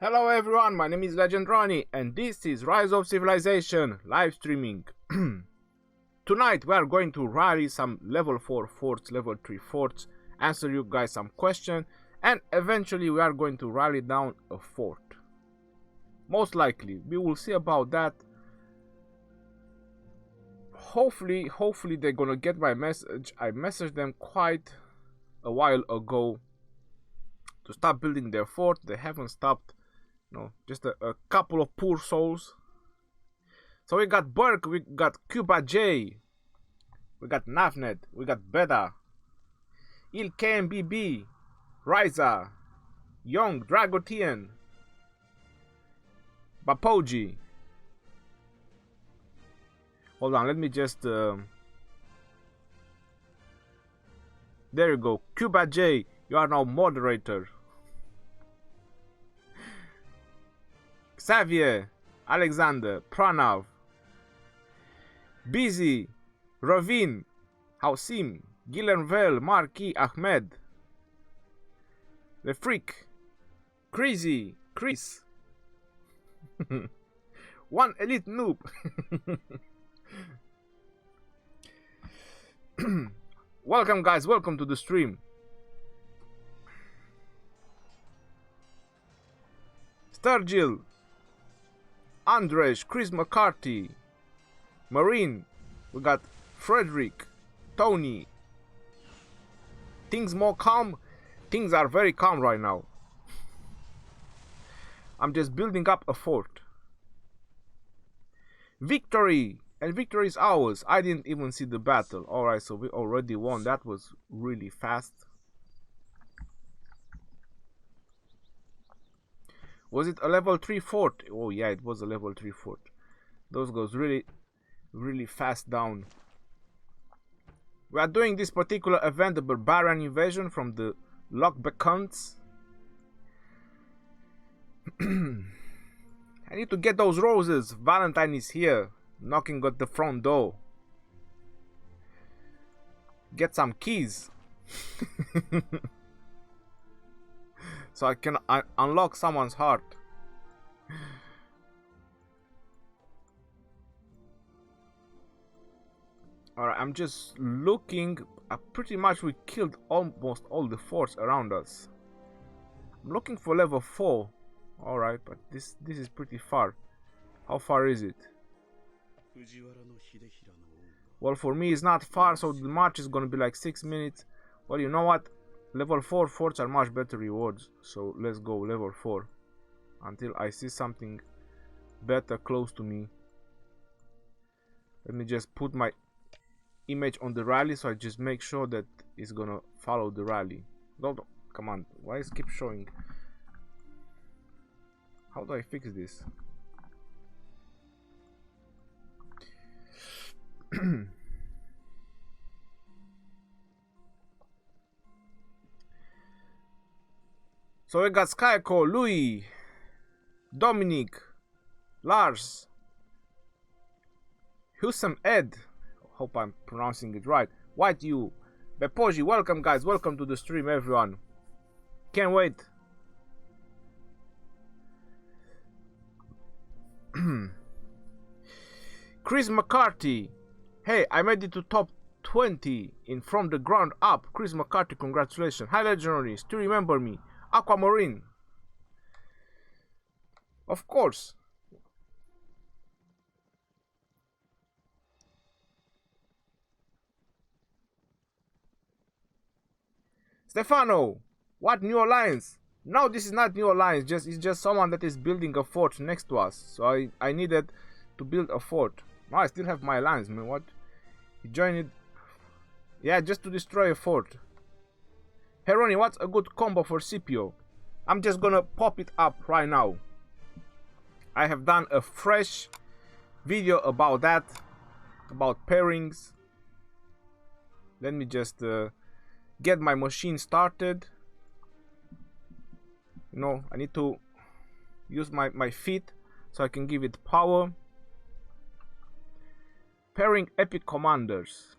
Hello everyone, my name is Legend Rhony and this is Rise of Civilization live streaming. Tonight we are going to rally some level 4 forts, level 3 forts, answer you guys some questions, and eventually we are going to rally down a fort. Most likely, we will see about that. Hopefully they're gonna get my message. I messaged them quite a while ago to stop building their fort. They haven't stopped. No, just a couple of poor souls. So we got Burke, we got Cuba J, we got Nafnet, we got Beta, Il KMBB, Ryza, Young Dragotian, Bapoji. Hold on, let me just there you go. Cuba J, you are now moderator. Xavier, Alexander, Pranav, Busy, Ravin, Hausim, Guillermvel, Marquis, Ahmed, The Freak, Crazy, Chris, One Elite Noob, welcome guys, welcome to the stream. Sturgill, Andrej, Chris McCarthy, Marine, we got Frederick, Tony. Things more calm? Things are very calm right now. I'm just building up a fort. Victory! And victory is ours. I didn't even see the battle. Alright, so we already won. That was really fast. Was it a level 3 fort? Oh yeah, it was a level 3 fort. Those goes really fast down. We are doing this particular event, the Barbarian invasion from the Beckons. I need to get those roses. Valentine is here, knocking at the front door. Get some keys. So I can unlock someone's heart. Alright, I'm just looking. Pretty much we killed almost all the forts around us. I'm looking for level 4. Alright, but this is pretty far. How far is it? Well, for me it's not far, so the march is gonna be like 6 minutes. Well, you know what? Level 4 forts are much better rewards, so let's go level 4 until I see something better close to me. Let me just put my image on the rally, so I just make sure that it's gonna follow the rally. No, come on, why is it keep showing? How do I fix this? So we got Skyco, Louis, Dominic, Lars, Husam Ed, hope I'm pronouncing it right, White You, Bepoji, welcome guys, welcome to the stream everyone. Can't wait. Chris McCarthy, hey, I made it to top 20 in From the Ground Up. Chris McCarthy, congratulations. Hi Legendary, still remember me. Aquamarine, of course. Stefano, what new alliance? No, this is not new alliance. It's just someone that is building a fort next to us. So I needed to build a fort. No, I still have my alliance, man. What? He joined it. Yeah, just to destroy a fort. Hey Rhony, what's a good combo for Scipio? I'm just gonna pop it up right now. I have done a fresh video about that, about pairings. Let me just get my machine started. You know, I need to use my feet so I can give it power. Pairing epic commanders.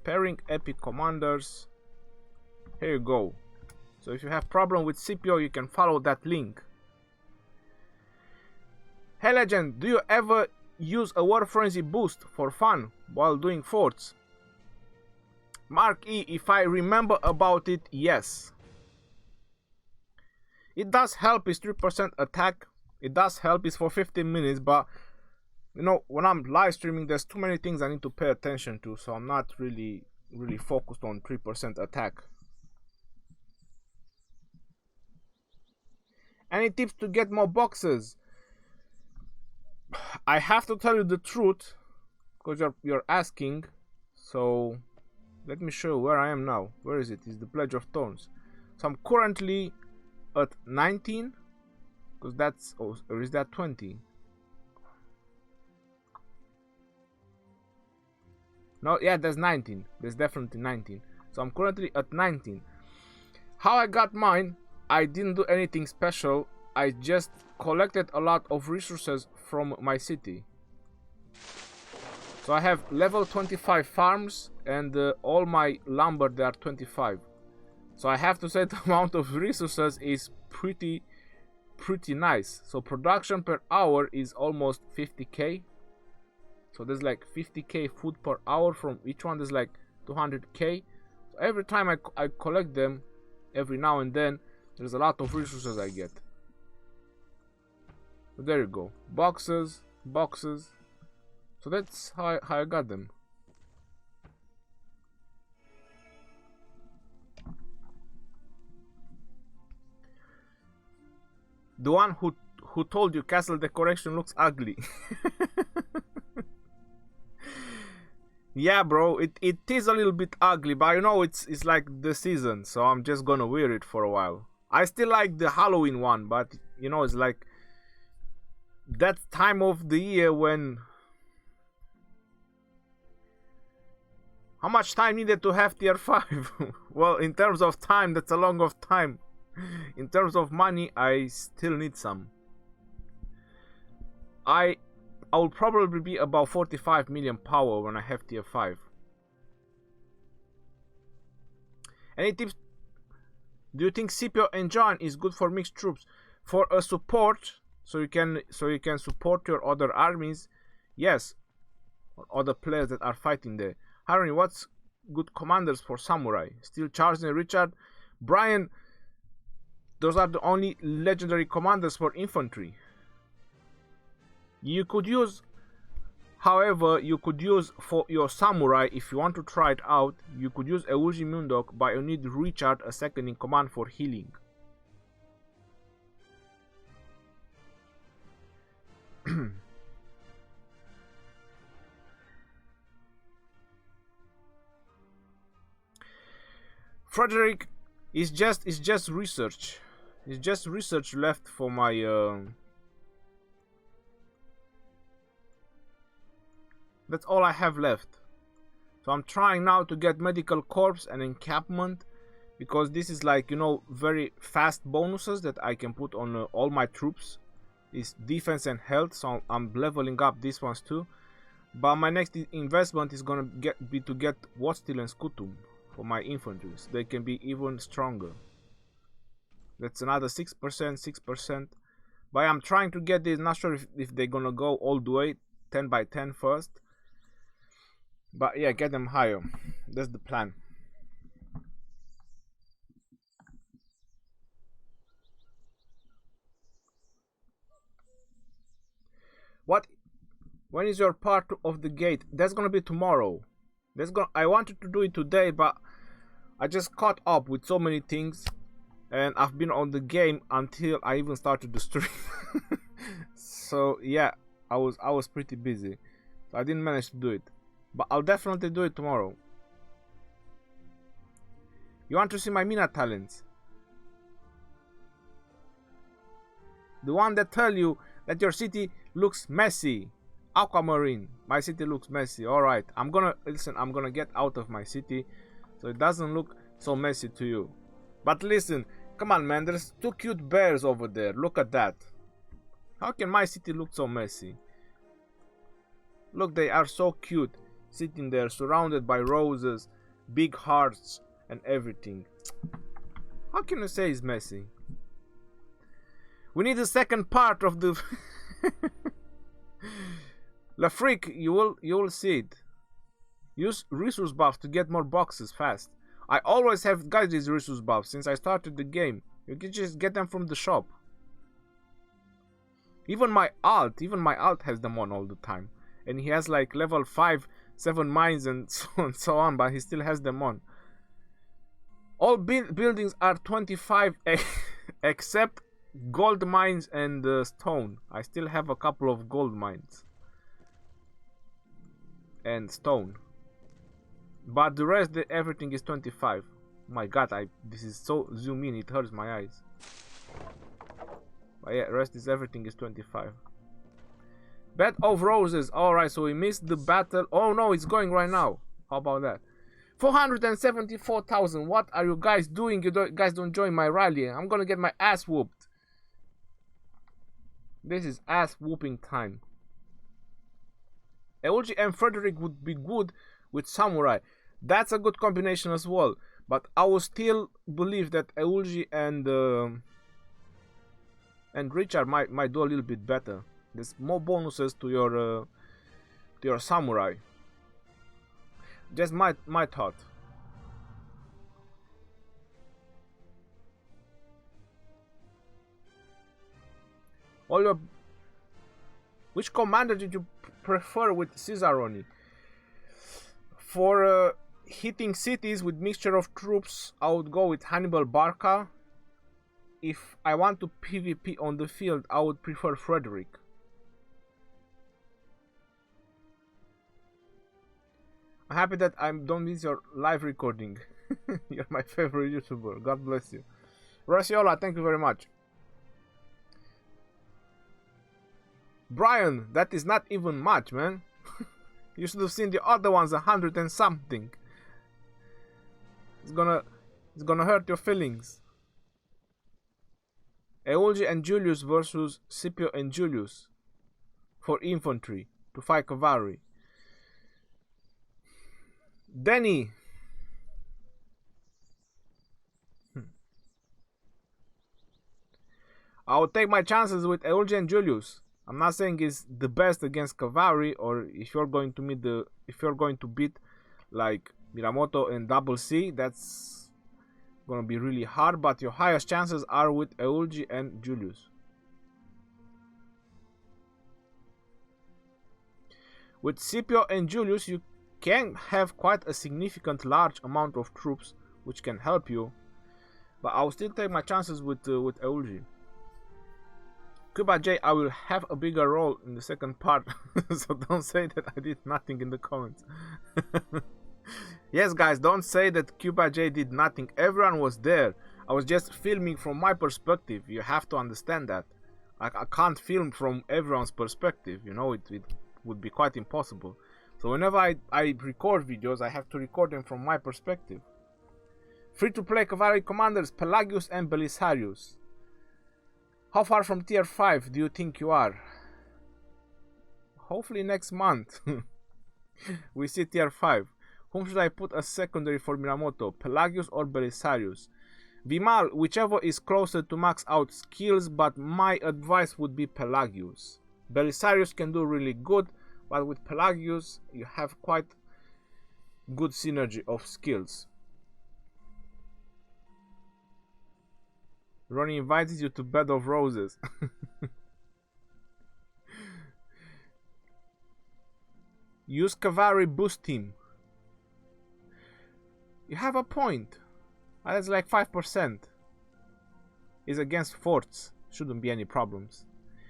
Pairing epic commanders. Here you go. So if you have problem with Scipio, you can follow that link. Hey Legend, do you ever use a War Frenzy boost for fun while doing forts? Mark E, if I remember about it, yes. It does help, it's 3% attack. It does help, it's for 15 minutes, but you know, when I'm live streaming, there's too many things I need to pay attention to, so I'm not really focused on 3% attack. Any tips to get more boxes? I have to tell you the truth, because you're asking, so let me show you where I am now. Where is it? It's the Pledge of Thorns. So I'm currently at 19, because that's, or is that 20? No, yeah, there's 19. There's definitely 19. So I'm currently at 19. How I got mine, I didn't do anything special. I just collected a lot of resources from my city. So I have level 25 farms, and all my lumber, they are 25. So I have to say the amount of resources is pretty nice. So production per hour is almost 50k. So there's like 50k food per hour from each one. There's like 200k. So every time I collect them, every now and then, there's a lot of resources I get. So there you go. Boxes. So that's how I got them. The one who told you castle decoration looks ugly. Yeah, bro, it is a little bit ugly, but you know, it's like the season, so I'm just gonna wear it for a while. I still like the Halloween one, but you know, it's like that time of the year when... How much time needed to have tier 5? Well, in terms of time, that's a long of time. In terms of money, I still need some. I will probably be about 45 million power when I have tier 5. Any tips? Do you think Scipio and John is good for mixed troops? For a support, so you can support your other armies, yes, or other players that are fighting there. Rhony, what's good commanders for samurai? Steel Charles and Richard, Brian. Those are the only legendary commanders for infantry. You could use, however, for your samurai, if you want to try it out, you could use a Uji Mundok, but you need Richard a second in command for healing. Frederick is just research. It's just research left for my that's all I have left. So I'm trying now to get medical corps and encampment, because this is like, you know, very fast bonuses that I can put on all my troops. Is defense and health, so I'm leveling up these ones too. But my next investment is gonna be to get Watsteel and Skutum for my infantry, so they can be even stronger. That's another 6%. But I'm trying to get this. Not sure if they're gonna go all the way 10 by 10 first. But yeah, get them higher. That's the plan. When is your part of the gate? That's gonna be tomorrow. I wanted to do it today, but I just caught up with so many things, and I've been on the game until I even started the stream. So yeah, I was pretty busy, so I didn't manage to do it. But I'll definitely do it tomorrow. You want to see my Mina talents? The one that tell you that your city looks messy. Aquamarine, my city looks messy. Alright, I'm gonna get out of my city so it doesn't look so messy to you. But listen, come on man, there's 2 cute bears over there. Look at that. How can my city look so messy? Look, they are so cute, sitting there surrounded by roses, big hearts and everything. How can you say it's messy? We need the second part of the Lafric, you will see it. Use resource buffs to get more boxes fast. I always have got these resource buffs since I started the game. You can just get them from the shop. Even my alt has them on all the time. And he has like level 5, 7 mines and so on, but he still has them on. All buildings are 25 except gold mines and stone. I still have a couple of gold mines and stone, but the rest, everything is 25. My god, this is so zoom in, it hurts my eyes. But yeah, rest is everything is 25. Bed of Roses. Alright, so we missed the battle. Oh no, it's going right now. How about that? 474,000. What are you guys doing? You guys don't join my rally. I'm gonna get my ass whooped. This is ass whooping time. Eulji and Frederick would be good with Samurai. That's a good combination as well. But I will still believe that Eulji and Richard might do a little bit better. There's more bonuses to your Samurai. Just my thought. Which commander did you prefer with Rhony? For hitting cities with mixture of troops, I would go with Hannibal Barca. If I want to PvP on the field, I would prefer Frederick. I'm happy that I don't miss your live recording. You're my favorite YouTuber. God bless you. Raciola, thank you very much. Brian, that is not even much, man. You should have seen the other ones, 100 and something. It's gonna hurt your feelings. Eulji and Julius versus Scipio and Julius for infantry to fight cavalry. Denny. I would take my chances with Eulji and Julius. I'm not saying it's the best against cavalry, or if you're going to beat like Minamoto and Double C, that's gonna be really hard. But your highest chances are with Eulji and Julius. With Scipio and Julius, you can have quite a significant large amount of troops, which can help you. But I'll still take my chances with Eulji. Cuba J, I will have a bigger role in the second part, so don't say that I did nothing in the comments. Yes, guys, don't say that Cuba J did nothing. Everyone was there. I was just filming from my perspective. You have to understand that. I can't film from everyone's perspective. You know, it would be quite impossible. So whenever I record videos, I have to record them from my perspective. Free-to-play cavalry commanders, Pelagius and Belisarius. How far from tier 5 do you think you are? Hopefully next month. We see tier 5. Whom should I put as secondary for Minamoto? Pelagius or Belisarius? Vimal, whichever is closer to max out skills, but my advice would be Pelagius. Belisarius can do really good, but with Pelagius you have quite good synergy of skills. Rhony invited you to Bed of Roses. Use cavalry boost team. You have a point. That's like 5%. Is against forts. Shouldn't be any problems.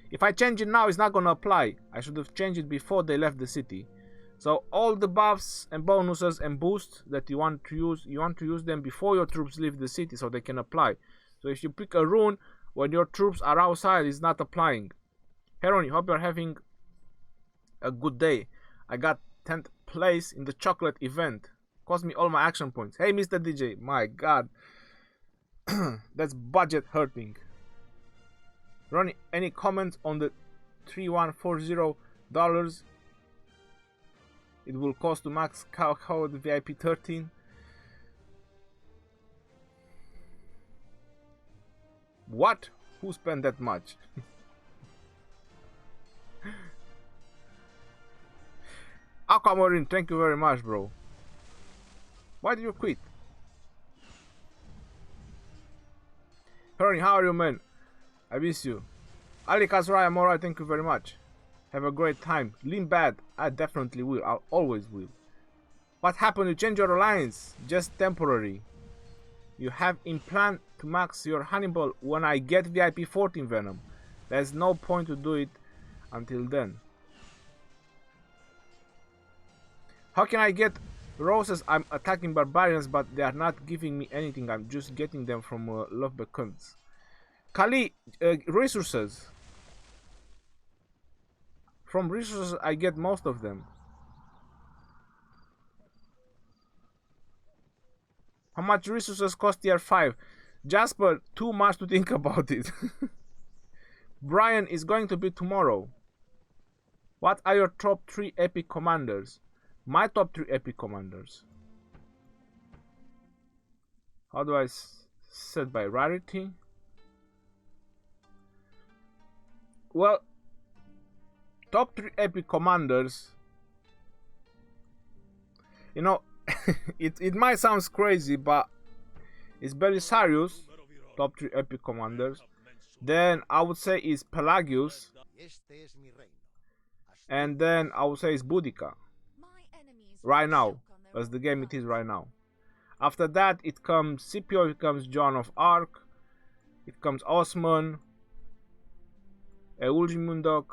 If I change it now, it's not gonna apply. I should have changed it before they left the city. So all the buffs and bonuses and boosts that you want to use them before your troops leave the city so they can apply. So if you pick a rune when your troops are outside, it's not applying. Heron, hope you're having a good day. I got 10th place in the chocolate event. Cost me all my action points. Hey, Mr. DJ, my god. That's budget hurting. Ronnie, any comments on the $3140 it will cost to max code VIP 13? What? Who spent that much? Aquamarine, thank you very much, bro. Why did you quit? Rhony, how are you, man? I miss you. Ali Kazrai, I'm alright, thank you very much. Have a great time. Lean bad, I definitely will. I always will. What happened? You change your alliance? Just temporary. You have in plan to max your Hannibal when I get VIP 14 Venom. There's no point to do it until then. How can I get roses? I'm attacking barbarians, but they are not giving me anything. I'm just getting them from Love Beckons. Kali, resources. From resources, I get most of them. How much resources cost tier 5? Jasper, too much to think about it. Brian is going to be tomorrow. What are your top 3 epic commanders? My top 3 epic commanders. How do I set by rarity? Well, top 3 epic commanders. You know, it might sound crazy, but it's Belisarius, top 3 epic commanders. Then I would say is Pelagius. And then I would say is Boudica. Right now, as the game it is right now. After that, it comes Scipio, it comes Joan of Arc, it comes Osman, Eulgimundok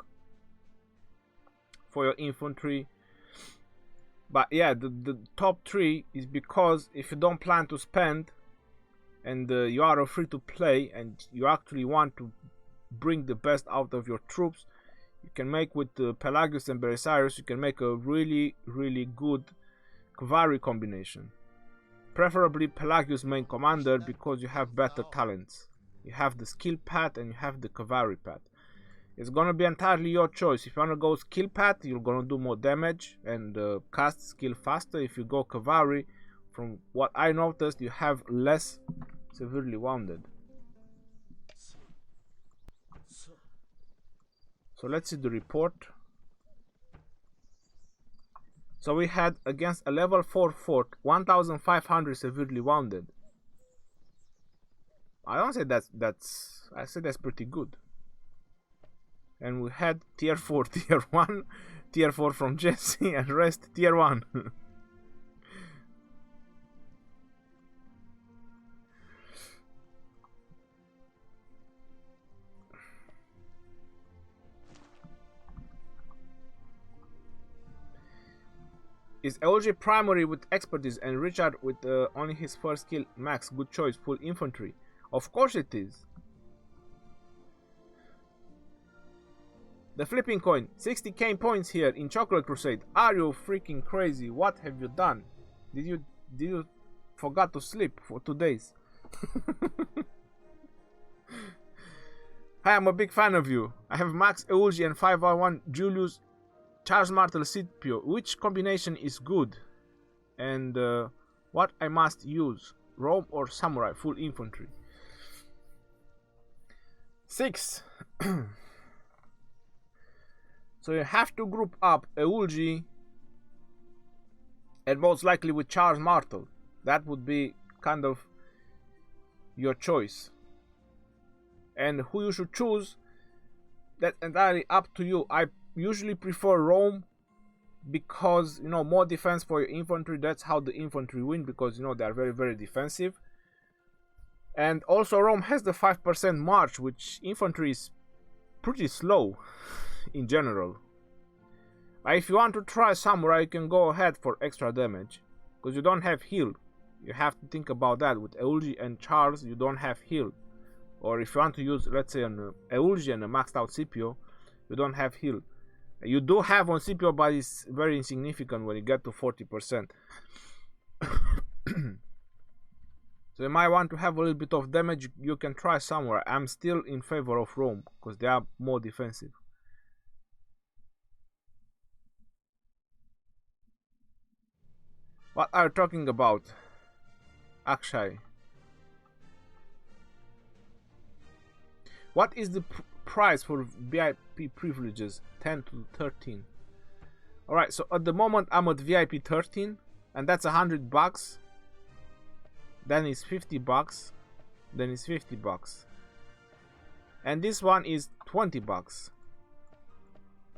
for your infantry. But yeah, the top 3 is because if you don't plan to spend and you are free to play and you actually want to bring the best out of your troops, you can make with Pelagius and Belisarius, you can make a really good cavalry combination. Preferably Pelagius main commander because you have better talents. You have the skill path and you have the cavalry path. It's gonna be entirely your choice. If you wanna go skill path, you're gonna do more damage and cast skill faster. If you go cavalry, from what I noticed, you have less severely wounded. So let's see the report. So we had against a level 4 fort 1500 severely wounded. I don't say that's I say that's pretty good. And we had tier 4, tier 1, tier 4 from Jesse, and rest tier 1. Is LG primary with expertise and Richard with only his first skill max? Good choice, full infantry. Of course it is. The flipping coin, 60k points here in Chocolate Crusade. Are you freaking crazy? What have you done? Did you forgot to sleep for 2 days? Hi, I'm a big fan of you. I have Max Eugi and 5R1 Julius Charles Martel Scipio. Which combination is good? And what I must use? Rome or Samurai? Full infantry. 6. So you have to group up Eugi and most likely with Charles Martel. That would be kind of your choice. And who you should choose, that's entirely up to you. I usually prefer Rome because, you know, more defense for your infantry. That's how the infantry win, because, you know, they are very defensive. And also Rome has the 5% march, which infantry is pretty slow in general. If you want to try Samurai, you can go ahead for extra damage, because you don't have heal. You have to think about that. With Eugi and Charles, you don't have heal. Or if you want to use, let's say, an Eugi and a maxed out Scipio, you don't have heal. You do have on Scipio, but it's very insignificant when you get to 40%. So you might want to have a little bit of damage. You can try Samurai. I'm still in favor of Rome because they are more defensive. What are you talking about, Akshay? What is the price for VIP privileges? 10 to 13. Alright, so at the moment I'm at VIP 13, and that's $100. Then it's $50. Then it's $50. And this one is $20.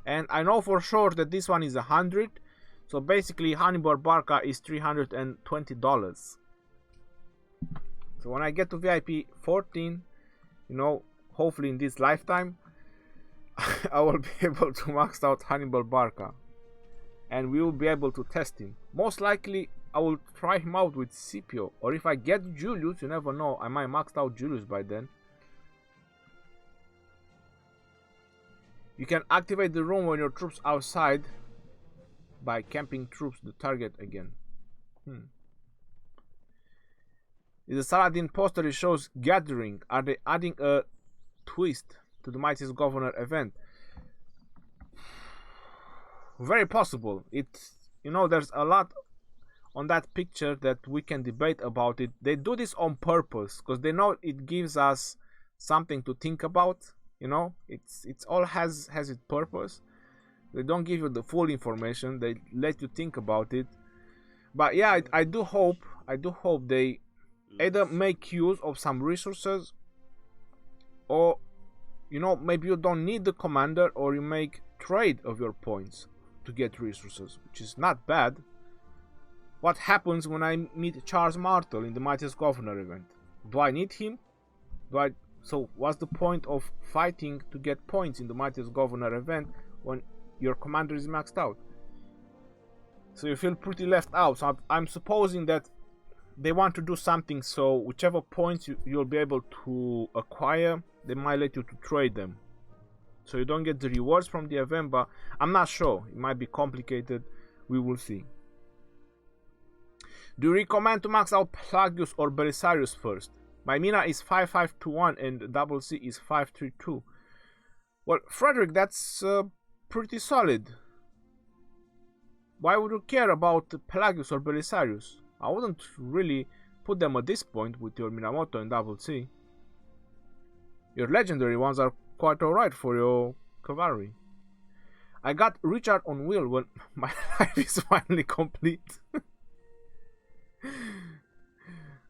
And I know for sure that this one is 100. So basically Hannibal Barca is $320. So when I get to VIP 14, you know, hopefully in this lifetime, I will be able to max out Hannibal Barca. And we will be able to test him. Most likely I will try him out with Scipio. Or if I get Julius, you never know, I might max out Julius by then. You can activate the room when your troops outside by camping troops the target again. Is the Saladin poster it shows gathering? Are they adding a twist to the Mightiest Governor event? Very possible. It's, you know, there's a lot on that picture that we can debate about it. They do this on purpose because they know it gives us something to think about. You know, it's all has its purpose. They don't give you the full information. They let you think about it. But yeah, I do hope they either make use of some resources, or, you know, maybe you don't need the commander, or you make trade of your points to get resources, which is not bad. What happens when I meet Charles Martel in the Mightiest Governor event? Do I need him? So what's the point of fighting to get points in the Mightiest Governor event when your commander is maxed out? So you feel pretty left out. So I'm supposing that they want to do something, so whichever points you'll be able to acquire, they might let you to trade them. So you don't get the rewards from the event, but I'm not sure. It might be complicated. We will see. Do you recommend to max out Plagius or Belisarius first? My Mina is 5521 and double C is 532. Well, Frederick, that's pretty solid. Why would you care about Pelagius or Belisarius? I wouldn't really put them at this point with your Minamoto and double C. Your legendary ones are quite alright for your cavalry. I got Richard on wheel when my life is finally complete.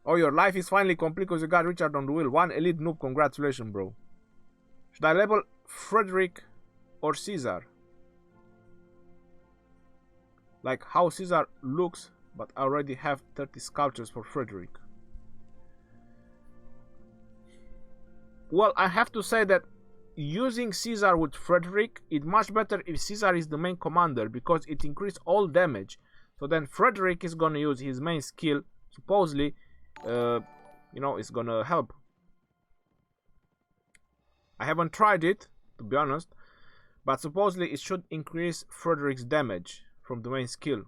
Oh, your life is finally complete because you got Richard on the wheel. One elite noob, congratulations, bro. Should I label Frederick or Caesar? Like how Caesar looks, but I already have 30 sculptures for Frederick. Well, I have to say that using Caesar with Frederick, it's much better if Caesar is the main commander, because it increases all damage. So then Frederick is gonna use his main skill, supposedly, you know, it's gonna help. I haven't tried it, to be honest, but supposedly it should increase Frederick's damage from the main skill,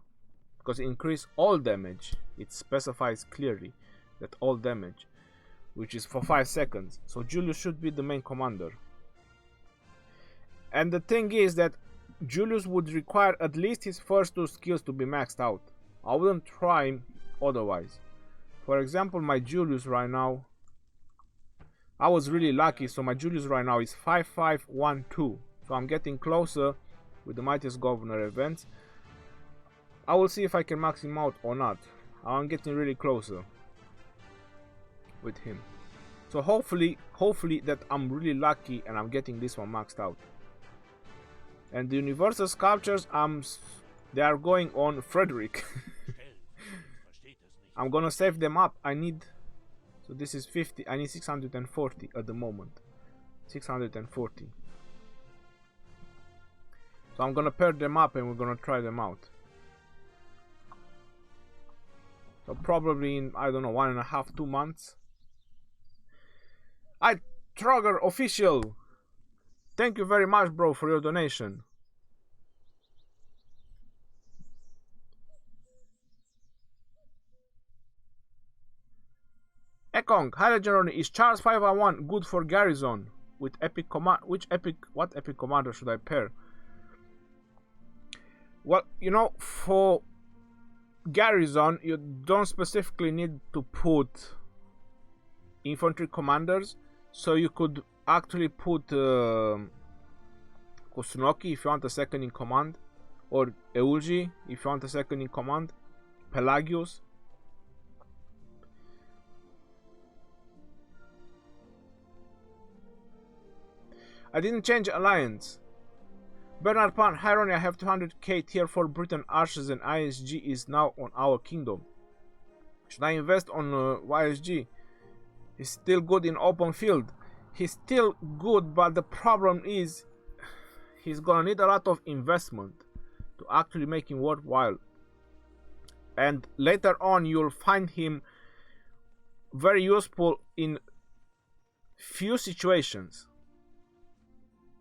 because it increases all damage. It specifies clearly that all damage, which is for 5 seconds. So Julius should be the main commander. And the thing is that Julius would require at least his first 2 skills to be maxed out. I wouldn't try him otherwise. For example, my Julius right now, I was really lucky, so my Julius right now is 5512. So I'm getting closer with the Mightiest Governor events. I will see if I can max him out or not. I'm getting really closer with him. So hopefully that I'm really lucky and I'm getting this one maxed out. And the universal sculptures, they are going on Frederick. I'm gonna save them up. So this is 50. I need 640 at the moment. 640. So I'm gonna pair them up and we're gonna try them out. So probably in, I don't know, 1.5, 2 months. Trogger official. Thank you very much, bro, for your donation. Ekong, hi Rhony, is Charles 511 good for Garrison? With epic command, what epic commander should I pair? Well, you know, for Garrison, you don't specifically need to put infantry commanders, so you could actually put Kusunoki if you want a second in command, or Eulgi if you want a second in command. Pelagius. I didn't change alliance. Bernard Pan, hi Rhony, I have 200k tier 4 Britain Archers and ISG is now on our kingdom. Should I invest on YSG? He's still good in open field. He's still good, but the problem is he's gonna need a lot of investment to actually make him worthwhile. And later on you'll find him very useful in few situations.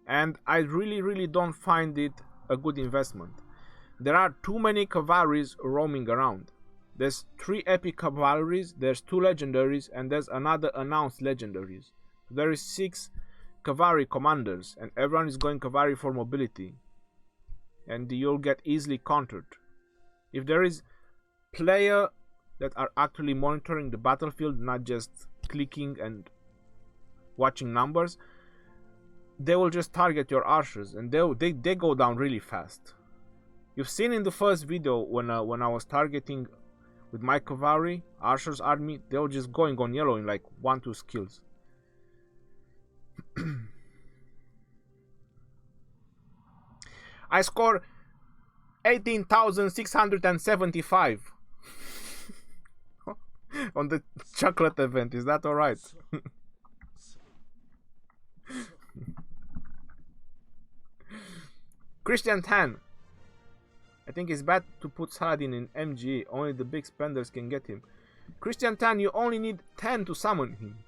And I really don't find it a good investment. There are too many cavalries roaming around. There's 3 epic cavalries, there's 2 legendaries, and there's another announced legendaries. There is 6 cavalry commanders, and everyone is going cavalry for mobility. And you'll get easily countered. If there is player that are actually monitoring the battlefield, not just clicking and watching numbers, they will just target your archers, and they go down really fast. You've seen in the first video when I was targeting with my cavalry archers army, they were just going on yellow in like 1-2 skills. I score 18,675 on the chocolate event. Is that alright? Christian Tan, I think it's bad to put Saladin in MGE. Only the big spenders can get him. Christian Tan, you only need 10 to summon him.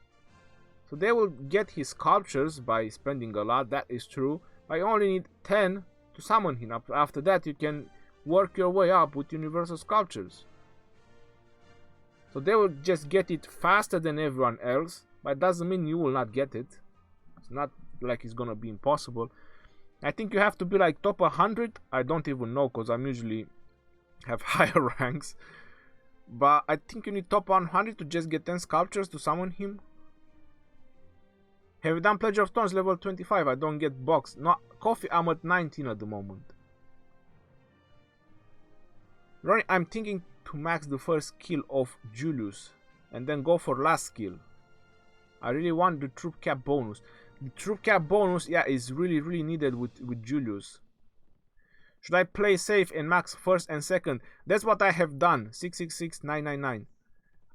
So they will get his sculptures by spending a lot, that is true. But you only need 10 to summon him. After that you can work your way up with universal sculptures. So they will just get it faster than everyone else. But it doesn't mean you will not get it. It's not like it's gonna be impossible. I think you have to be like top 100. I don't even know, because I'm usually have higher ranks. But I think you need top 100 to just get 10 sculptures to summon him. Have you done Pledge of Thorns level 25? I don't get box. No, coffee, I'm at 19 at the moment. Rhony, I'm thinking to max the first skill of Julius and then go for last skill. I really want the troop cap bonus. The troop cap bonus, yeah, is really needed with Julius. Should I play safe and max first and second? That's what I have done. 666999.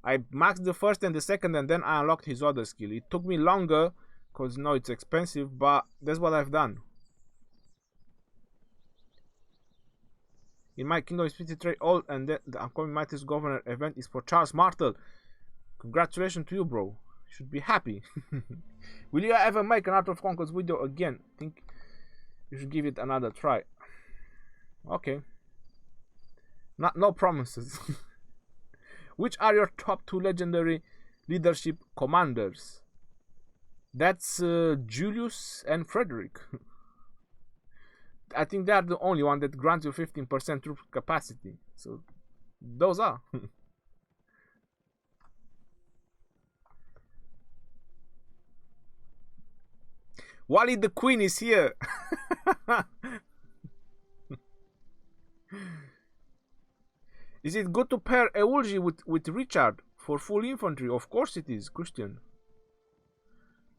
I maxed the first and the second, and then I unlocked his other skill. It took me longer because no, it's expensive, but that's what I've done. In my kingdom is 53 old, and the upcoming Mightiest Governor event is for Charles Martel. Congratulations to you, bro. You should be happy. Will you ever make an Art of Conquest video again? I think you should give it another try. Okay. No promises. Which are your top 2 legendary leadership commanders? That's Julius and Frederick. I think they are the only one that grants you 15% troop capacity. So those are. Wally the Queen is here. Is it good to pair Eulgi with Richard for full infantry? Of course it is, Christian.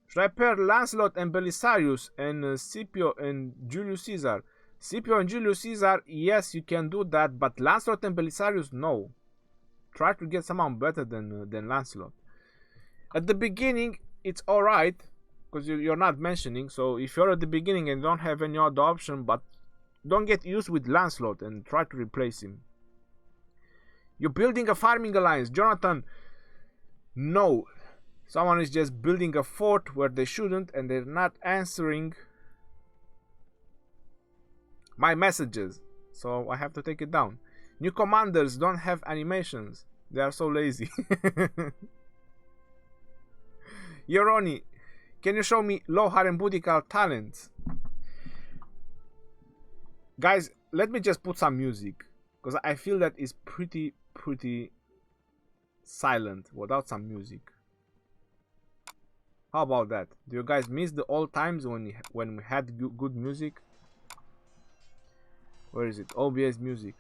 Should I pair Lancelot and Belisarius and Scipio and Julius Caesar? Scipio and Julius Caesar, yes, you can do that, but Lancelot and Belisarius, no. Try to get someone better than Lancelot. At the beginning, it's alright, because you're not mentioning, so if you're at the beginning and don't have any other option, but don't get used with Lancelot and try to replace him. You're building a farming alliance, Jonathan. No. Someone is just building a fort where they shouldn't, and they're not answering my messages. So I have to take it down. New commanders don't have animations. They are so lazy. Rhony, can you show me Lohar and Boudical talents? Guys, let me just put some music, because I feel that is pretty silent without some music. How about that? Do you guys miss the old times when we had good music? Where is it? OBS music.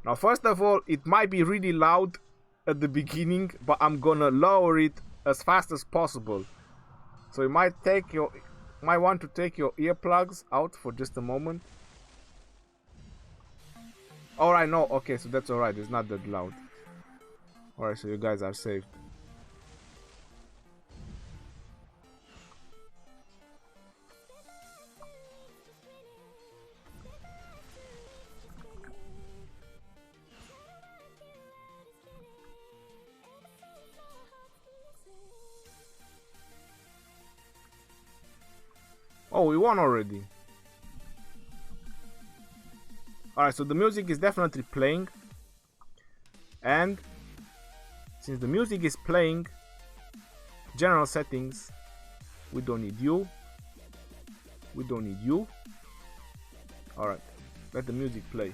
Now, first of all, it might be really loud at the beginning, but I'm gonna lower it as fast as possible. So you might want to take your earplugs out for just a moment. Alright, no, okay, so that's alright, it's not that loud. Alright, so you guys are saved. Oh, we won already. Alright, so the music is definitely playing. And since the music is playing, general settings, we don't need you. We don't need you. Alright, let the music play.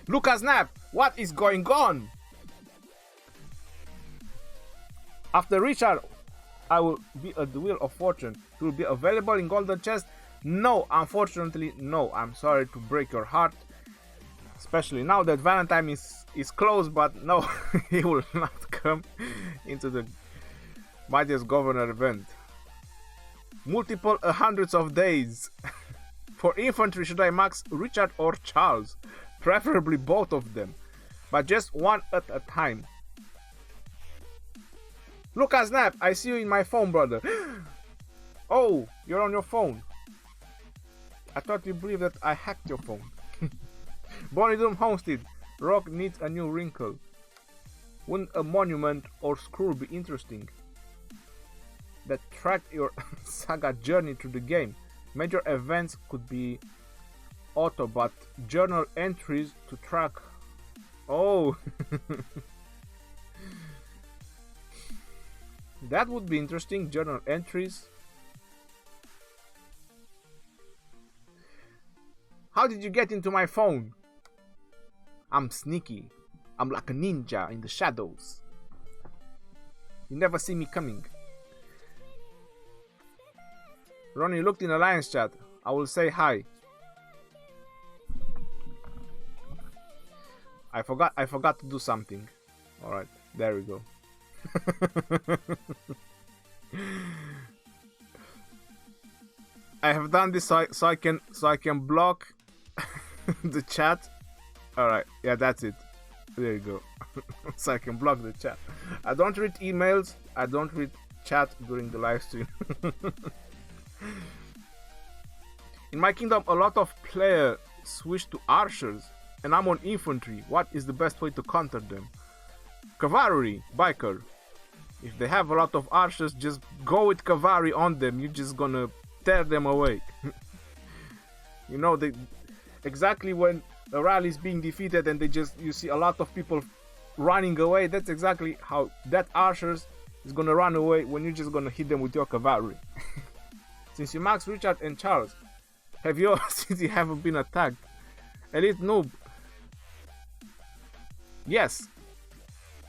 Lucas Knapp, what is going on? After Richard, I will be at the Wheel of Fortune. It will be available in Golden Chest. No, unfortunately, no. I'm sorry to break your heart. Especially now that Valentine is close, but no, he will not come into the Mightiest Governor event. Multiple hundreds of days. For infantry, should I max Richard or Charles? Preferably both of them, but just one at a time. Lucas Knapp, I see you in my phone, brother. Oh, you're on your phone. I thought you believed that I hacked your phone. Bonnie Doom Homestead. Rock needs a new wrinkle. Wouldn't a monument or scroll be interesting? That tracked your saga journey through the game. Major events could be auto, but journal entries to track. Oh. That would be interesting, journal entries. How did you get into my phone? I'm sneaky. I'm like a ninja in the shadows. You never see me coming. Rhony looked in Alliance chat. I will say hi. I forgot to do something. Alright, there we go. I have done this so I can block the chat. Alright, yeah, that's it. There you go. So I can block the chat. I don't read emails. I don't read chat during the live stream. In my kingdom, a lot of players switch to archers, and I'm on infantry. What is the best way to counter them? Cavalry, biker. If they have a lot of archers, just go with cavalry on them. You're just gonna tear them away. You know, exactly when a rally is being defeated and you see a lot of people running away. That's exactly how that archers is gonna run away when you're just gonna hit them with your cavalry. Since you max Richard and Charles, have your city haven't been attacked? Elite noob. Yes.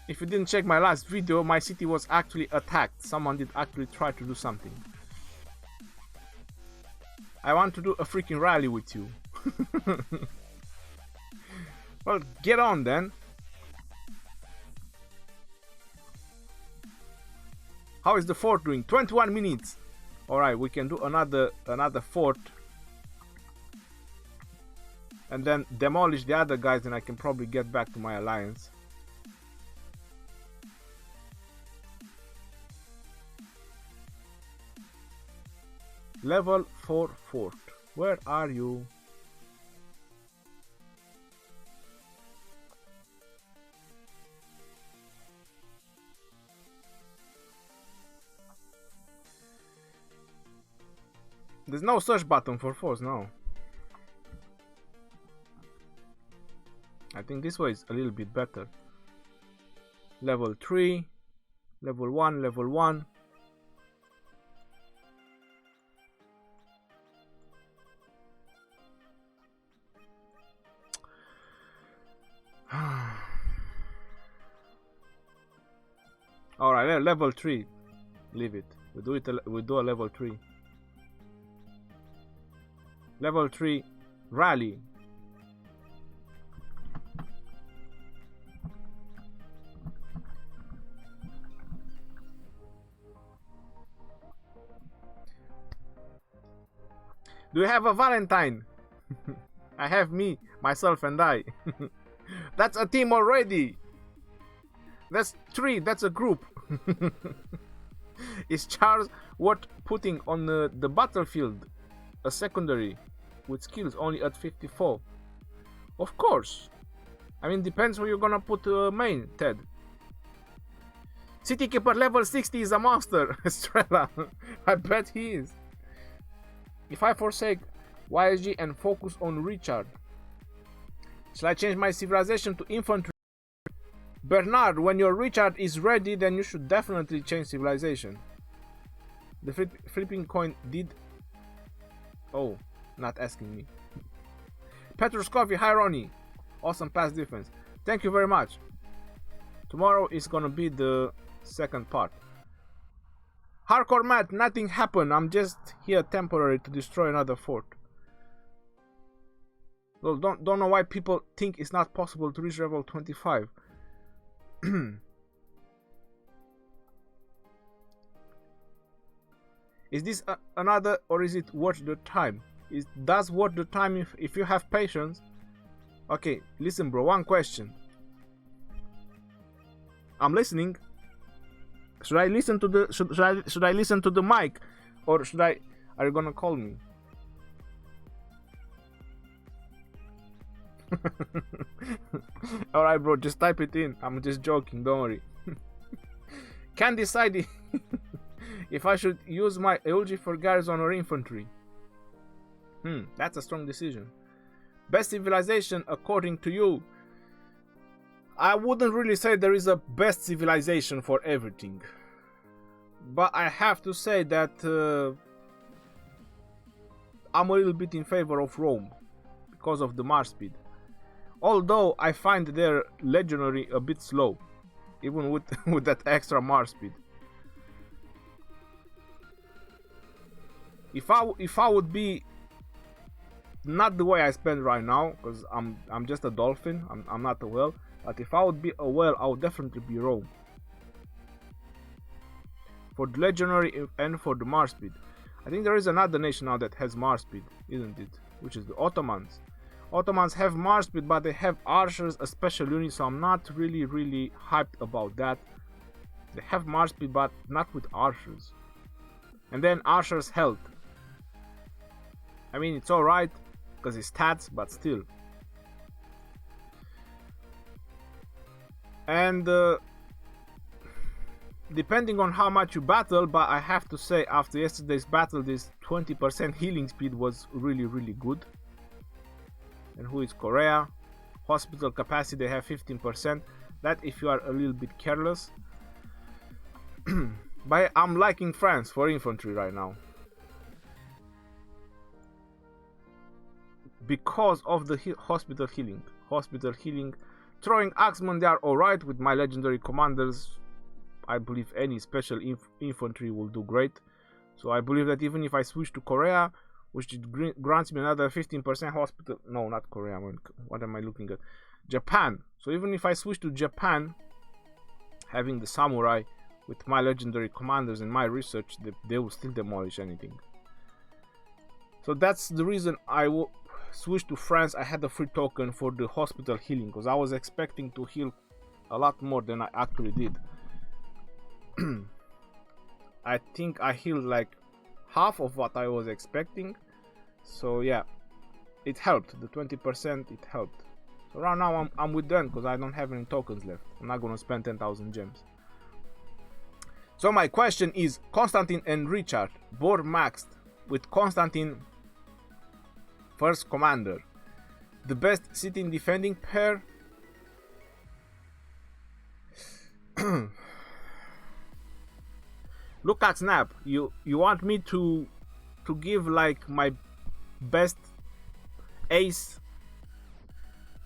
If you didn't check my last video, my city was actually attacked. Someone did actually try to do something. I want to do a freaking rally with you. Well, get on then. How is the fort doing? 21 minutes. Alright, we can do another fort. And then demolish the other guys and I can probably get back to my alliance. Level 4 fort. Where are you? There's no search button for forts, no. I think this way is a little bit better. Level 3, level 1, level 1. Alright, level 3. Leave it. We do a level 3. Level 3 rally. Do you have a Valentine? I have me, myself, and I. That's a team already. That's 3. That's a group. Is Charles worth putting on the battlefield? A secondary with skills only at 54. Of course. I mean, depends who you're gonna put main, Ted. City Keeper level 60 is a monster. Estrella. I bet he is. If I forsake YSG and focus on Richard, shall I change my civilization to infantry? Bernard, when your Richard is ready, then you should definitely change civilization. The flipping coin did... Oh, not asking me. Petrus Coffee, hi Rhony. Awesome pass defense. Thank you very much. Tomorrow is gonna be the second part. Hardcore Matt, nothing happened. I'm just here temporary to destroy another fort. Well, don't know why people think it's not possible to reach level 25. Is this another, or is it worth the time? It does worth the time if you have patience. Okay, listen, bro. One question. I'm listening. Should I listen to the should I listen to the mic, or should I? Are you gonna call me? Alright, bro. Just type it in. I'm just joking. Don't worry. Can't decide if I should use my eulogy for garrison or infantry. That's a strong decision. Best civilization according to you? I wouldn't really say there is a best civilization for everything, but I have to say that I'm a little bit in favor of Rome because of the march speed. Although I find their legionary a bit slow, even with that extra march speed. If I would be not the way I spend right now, because I'm just a dolphin, I'm not a whale. But if I would be a whale, I would definitely be Rome. For the legionary and for the march speed. I think there is another nation now that has march speed, isn't it? Which is the Ottomans. Ottomans have march speed, but they have archers, a special unit, so I'm not really hyped about that. They have march speed, but not with archers. And then archers' health. I mean, it's alright, because it's stats, but still. And depending on how much you battle, but I have to say after yesterday's battle this 20% healing speed was really good. And who is Korea? Hospital capacity, they have 15%. That if you are a little bit careless. But I'm liking France for infantry right now. Because of the hospital healing. Throwing axemen, they are alright with my legendary commanders. I believe any special infantry will do great. So I believe that even if I switch to Korea, which grants me another 15% hospital... No, not Korea. What am I looking at? Japan. So even if I switch to Japan, having the samurai with my legendary commanders and my research, they will still demolish anything. So that's the reason I will switch to France. I had a free token for the hospital healing because I was expecting to heal a lot more than I actually did. I think I healed like half of what I was expecting. So yeah, it helped. The 20%, it helped. So right now I'm with them because I don't have any tokens left. I'm not gonna spend 10,000 gems. So my question is, Constantine and Richard both maxed, with Constantine first commander, the best sitting defending pair? Look at Snap. You want me to give like my best ace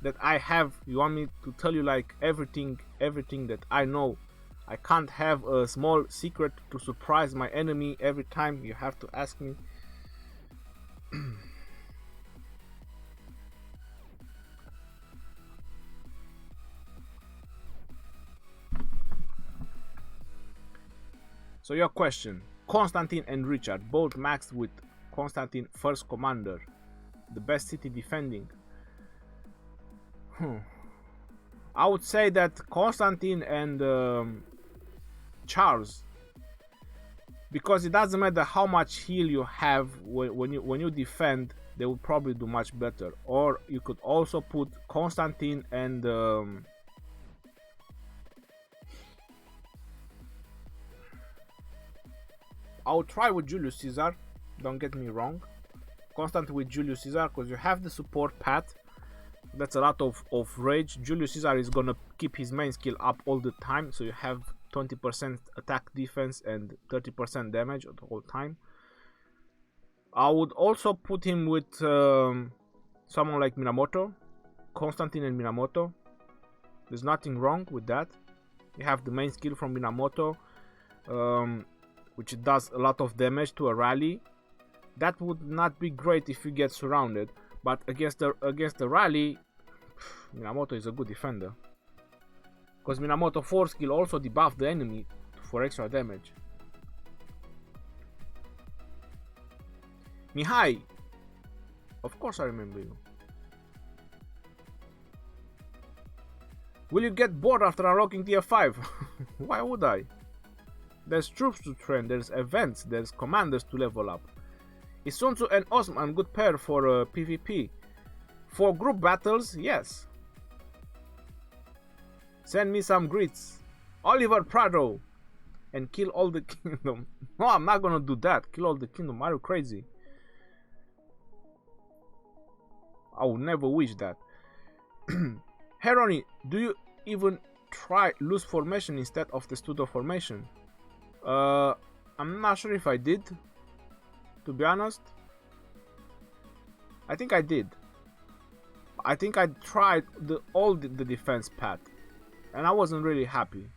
that I have? You want me to tell you like everything that I know I can't have a small secret to surprise my enemy every time you have to ask me. So your question, Constantine and Richard, both maxed with Constantine first commander, the best city defending. I would say that Constantine and Charles, because it doesn't matter how much heal you have when you defend, they will probably do much better. Or you could also put Constantine and I'll try with Julius Caesar, don't get me wrong. Constantine with Julius Caesar, because you have the support Pat. That's a lot of rage. Julius Caesar is gonna keep his main skill up all the time, so you have 20% attack defense and 30% damage the whole time. I would also put him with someone like Minamoto, Constantine and Minamoto. There's nothing wrong with that. You have the main skill from Minamoto, which does a lot of damage to a rally. That would not be great if you get surrounded, but against the rally, Minamoto is a good defender. Because Minamoto 4 skill also debuff the enemy for extra damage. Mihai! Of course I remember you. Will you get bored after unlocking tier 5? Why would I? There's troops to train, there's events, there's commanders to level up. Is Sun Tzu and Osman a good pair for PvP? For group battles, yes. Send me some greets. Oliver Prado. And kill all the kingdom. No, I'm not gonna do that. Kill all the kingdom. Are you crazy? I would never wish that. Hey Rhony, do you even try loose formation instead of the pseudo formation? I'm not sure if I did. To be honest, I think I did. I think I tried all the defense path, and I wasn't really happy.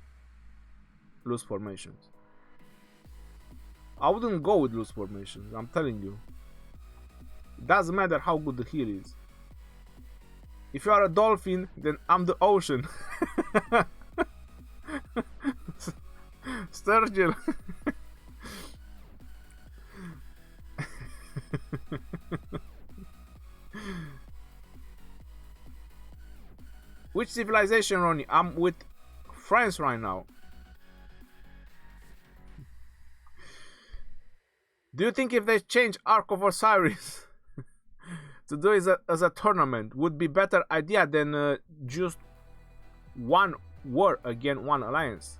Loose formations. I wouldn't go with loose formations. I'm telling you. It doesn't matter how good the heal is. If you are a dolphin, then I'm the ocean. Sturgill. Which civilization, Rhony? I'm with France right now. Do you think if they change Ark of Osiris to do it as a tournament would be better idea than just one war against one alliance?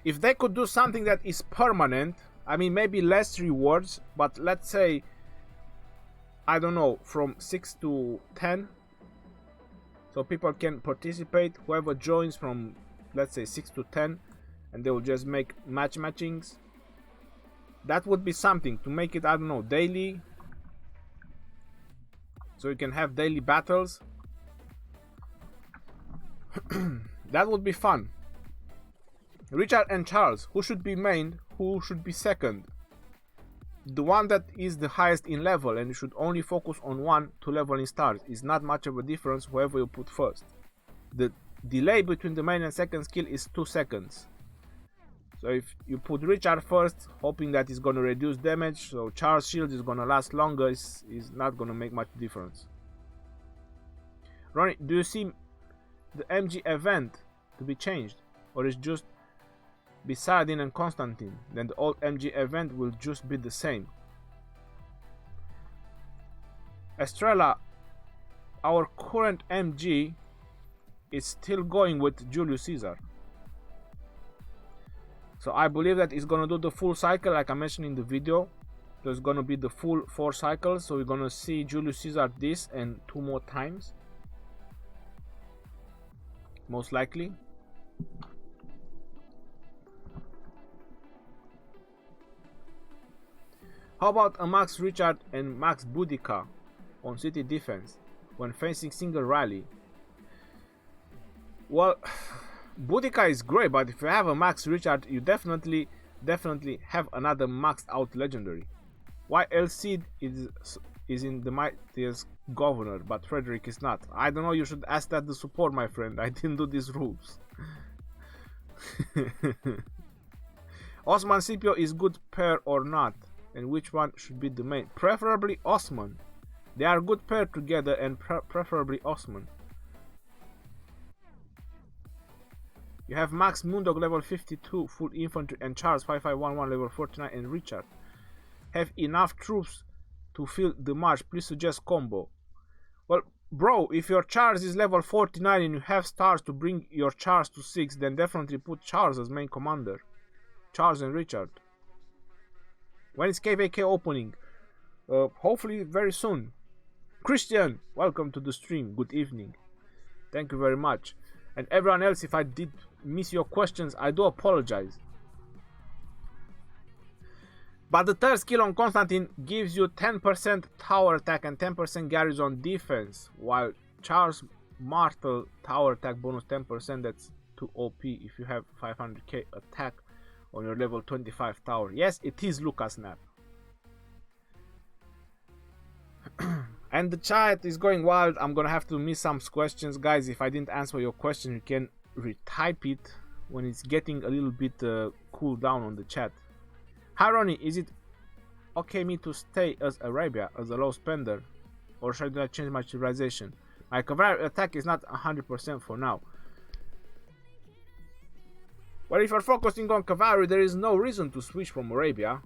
If they could do something that is permanent, I mean maybe less rewards, but let's say, I don't know, from 6 to 10, so people can participate, whoever joins from, let's say, 6 to 10, and they will just make matchings. That would be something to make it, I don't know, daily, so you can have daily battles. That would be fun. Richard and Charles, who should be main, who should be second? The one that is the highest in level, and you should only focus on one to level in stars. Is not much of a difference whoever you put first. The delay between the main and second skill is 2 seconds. So if you put Richard first, hoping that he's gonna reduce damage, so Charles' shield is gonna last longer, is not gonna make much difference. Rhony, do you see the MG event to be changed, or is just be Saladin and Constantine? Then the old MG event will just be the same. Estrella, our current MG is still going with Julius Caesar. So I believe that it's gonna do the full cycle like I mentioned in the video. There's gonna be the full 4 cycles, so we're gonna see Julius Caesar this and 2 more times. Most likely. How about a Max Richard and Max Boudica on city defense when facing single rally? Well, Boudica is great, but if you have a max Richard, you definitely have another maxed out legendary. Why Elcid is in the mightiest governor, but Frederick is not? I don't know, you should ask that the support, my friend. I didn't do these rules. Osman Scipio is good pair or not? And which one should be the main? Preferably Osman. They are good pair together, and preferably Osman. You have Max Moondog level 52, full infantry, and Charles 5511 level 49, and Richard. Have enough troops to fill the march. Please suggest combo. Well, bro, if your Charles is level 49 and you have stars to bring your Charles to 6, then definitely put Charles as main commander. Charles and Richard. When is KVK opening? Hopefully very soon. Christian, welcome to the stream. Good evening. Thank you very much. And everyone else, if I did miss your questions, I do apologize. But the third skill on Constantine gives you 10% tower attack and 10% garrison defense, while Charles Martel tower attack bonus 10%, that's too OP if you have 500k attack on your level 25 tower. Yes, it is Lucas Snap. And the chat is going wild. I'm gonna have to miss some questions, guys. If I didn't answer your question, you can retype it when it's getting a little bit cool down on the chat. Hi Rhony, is it okay me to stay as Arabia as a low spender, or should I change my civilization? My cavalry attack is not 100% for now. Well, if you're focusing on cavalry, there is no reason to switch from Arabia.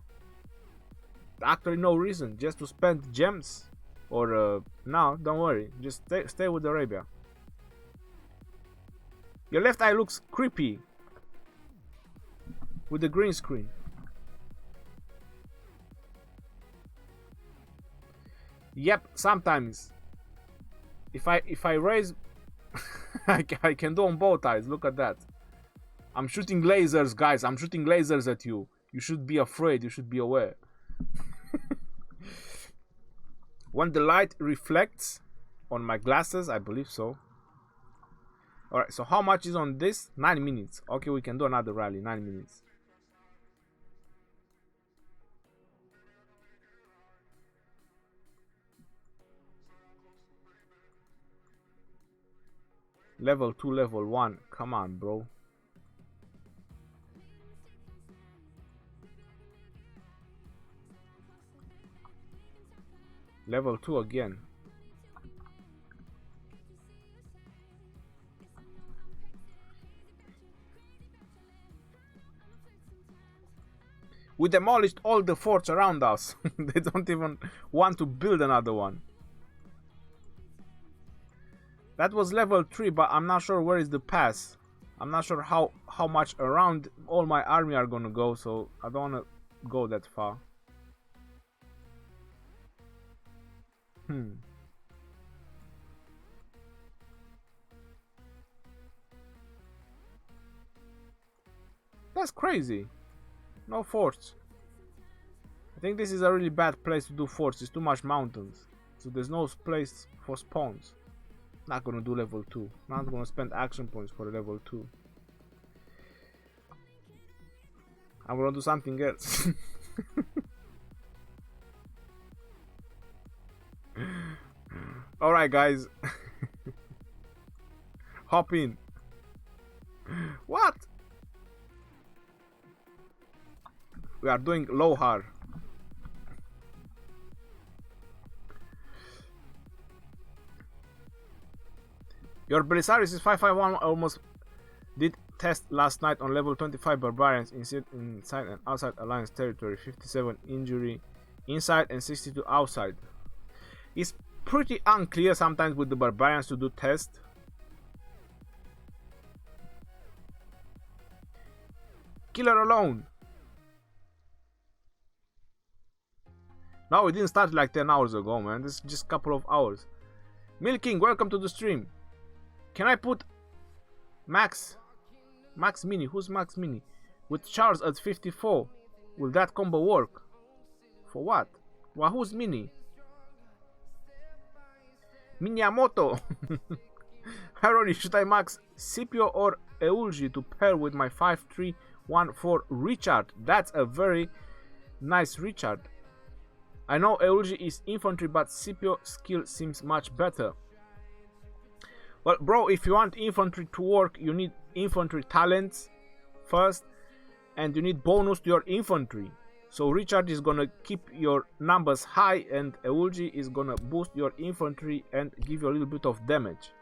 Actually, no reason, just to spend gems. Or no, don't worry, just stay with Arabia. Your left eye looks creepy with the green screen. Yep, sometimes if I raise I can do on both eyes. Look at that. I'm shooting lasers, guys. I'm shooting lasers at you. You should be afraid. You should be aware. When the light reflects on my glasses, I believe so. Alright, so how much is on this? 9 minutes. Okay, we can do another rally. 9 minutes. Level 2, level 1. Come on, bro. Level 2 again. We demolished all the forts around us. They don't even want to build another one. That was level 3, but I'm not sure where is the pass. I'm not sure how much around all my army are gonna go, so I don't wanna go that far. That's crazy. No forts. I think this is a really bad place to do forts. It's too much mountains. So there's no place for spawns. Not gonna do level 2. Not gonna spend action points for level 2. I'm gonna do something else. Alright guys. Hop in. What? We are doing Lohar. Your Belisaris is 551. Almost did test last night on level 25 Barbarians inside and outside Alliance territory. 57 injury inside and 62 outside. It's pretty unclear sometimes with the Barbarians to do test. Killer alone. No, it didn't start like 10 hours ago, man. This is just a couple of hours. Milking, welcome to the stream. Can I put Max Mini? Who's Max Mini? With Charles at 54. Will that combo work? For what? Well, who's Mini? Minamoto. Rhony, should I max Scipio or Eulgi to pair with my 5-3-1-4 Richard? That's a very nice Richard. I know Eulgi is infantry, but Scipio skill seems much better. Well, bro, if you want infantry to work, you need infantry talents first, and you need bonus to your infantry. So Richard is gonna keep your numbers high, and Eulgi is gonna boost your infantry and give you a little bit of damage.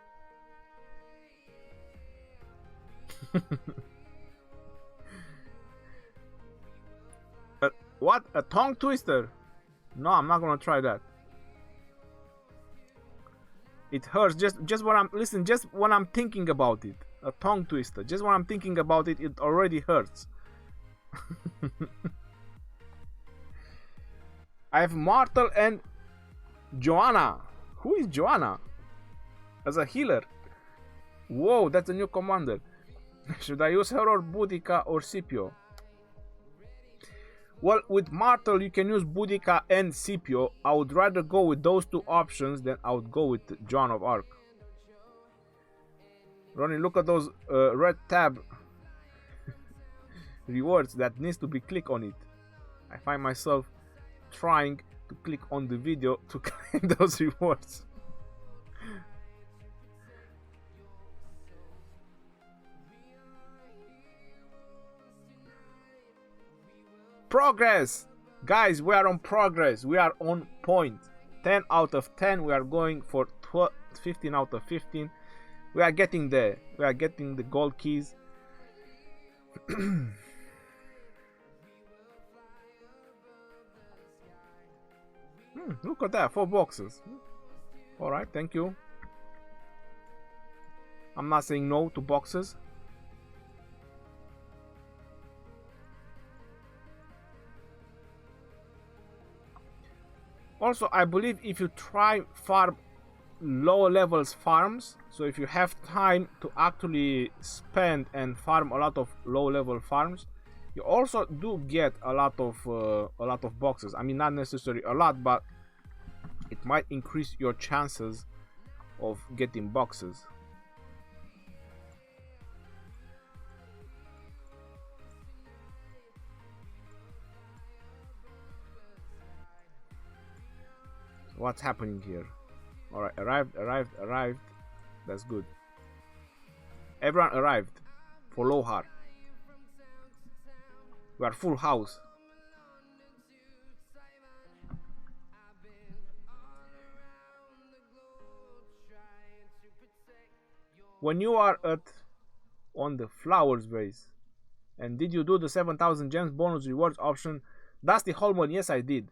What? A tongue twister? No, I'm not gonna try that. It hurts just when I'm thinking about it. A tongue twister. Just when I'm thinking about it, it already hurts. I have Martel and Joanna. Who is Joanna? As a healer. Whoa, that's a new commander. Should I use her or Boudica or Scipio? Well, with Martel you can use Boudica and Scipio. I would rather go with those two options than I would go with Joan of Arc. Rhony, look at those red tab rewards that needs to be clicked on it. I find myself trying to click on the video to claim those rewards. Progress! Guys, we are on progress. We are on point. 10 out of 10. We are going for 15 out of 15. We are getting there. We are getting the gold keys. Look at that. 4 boxes. Alright, thank you. I'm not saying no to boxes. Also, I believe if you try farm low levels farms, so if you have time to actually spend and farm a lot of low level farms, you also do get a lot of boxes. I mean, not necessarily a lot, but it might increase your chances of getting boxes. What's happening here? Alright, arrived. That's good. Everyone arrived for Lohar. We are full house. When you are on the flowers base, and did you do the 7,000 gems bonus rewards option? Dusty Holman, yes I did.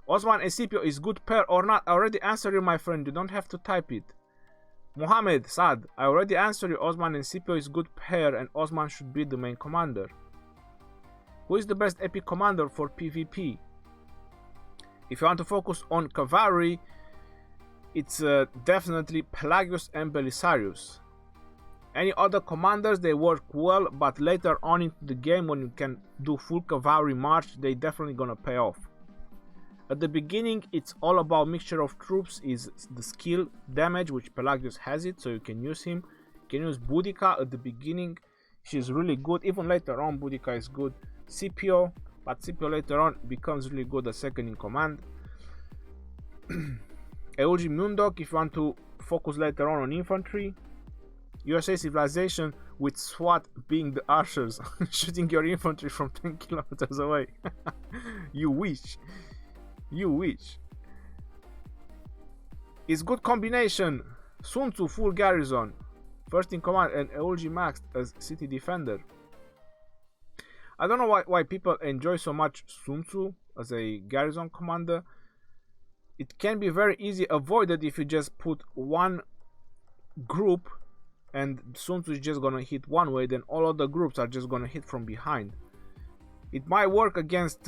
Osman and Scipio is good pair or not? I already answered you, my friend. You don't have to type it. Mohammed Saad, I already answered you. Osman and Scipio is good pair, and Osman should be the main commander. Who is the best epic commander for PvP? If you want to focus on cavalry, it's definitely Pelagius and Belisarius. Any other commanders, they work well, but later on into the game, when you can do full cavalry march, they definitely gonna pay off. At the beginning, it's all about mixture of troops, is the skill damage, which Pelagius has it, so you can use him. You can use Boudica at the beginning, she's really good. Even later on, Boudica is good. Scipio, but Scipio later on becomes really good as second in command. Eulgi Mundok, if you want to focus later on infantry. USA Civilization with SWAT being the archers, shooting your infantry from 10 kilometers away. You wish. You wish. It's good combination. Sun Tzu full garrison, first in command, and Eulgi maxed as city defender. I don't know why people enjoy so much Sun Tzu as a garrison commander. It can be very easy avoided if you just put one group and Sun Tzu is just gonna hit one way, then all other groups are just gonna hit from behind. It might work against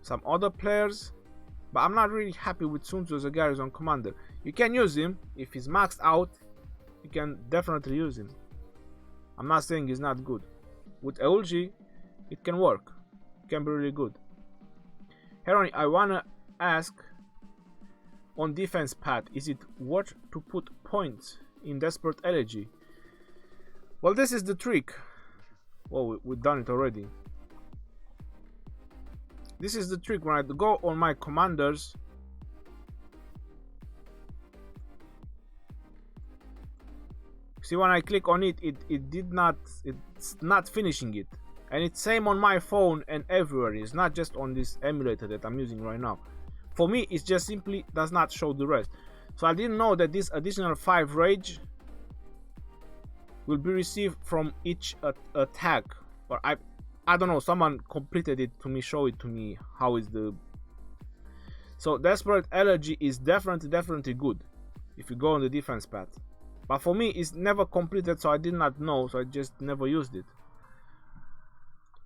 some other players, but I'm not really happy with Sun Tzu as a garrison commander. You can use him if he's maxed out. You can definitely use him. I'm not saying he's not good. With Eulgi, it can work. It can be really good. Rhony, I wanna ask on defense pad, is it worth to put points in Desperate Elegy? Well, this is the trick. Well, we've done it already. This is the trick. When I go on my commanders, see, when I click on it, it's not finishing it. And it's same on my phone and everywhere. It's not just on this emulator that I'm using right now. For me, it just simply does not show the rest. So I didn't know that this additional 5 rage will be received from each attack. Or I don't know, someone completed it to me, show it to me how is the... So Desperate Elegy is definitely good if you go on the defense path. But for me, it's never completed, so I did not know, so I just never used it.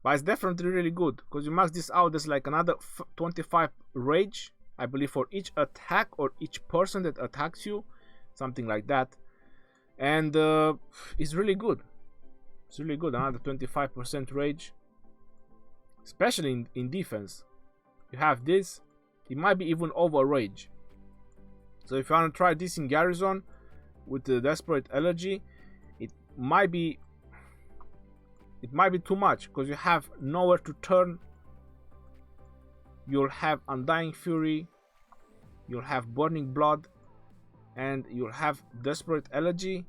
But it's definitely really good, because you max this out, there's like another 25 rage, I believe, for each attack or each person that attacks you, something like that. And it's really good. It's really good, another 25% rage, especially in defense. You have this, it might be even over rage. So if you want to try this in Garrison with the Desperate Elegy, it might be too much, because you have nowhere to turn. You'll have Undying Fury, you'll have Burning Blood, and you'll have Desperate Elegy.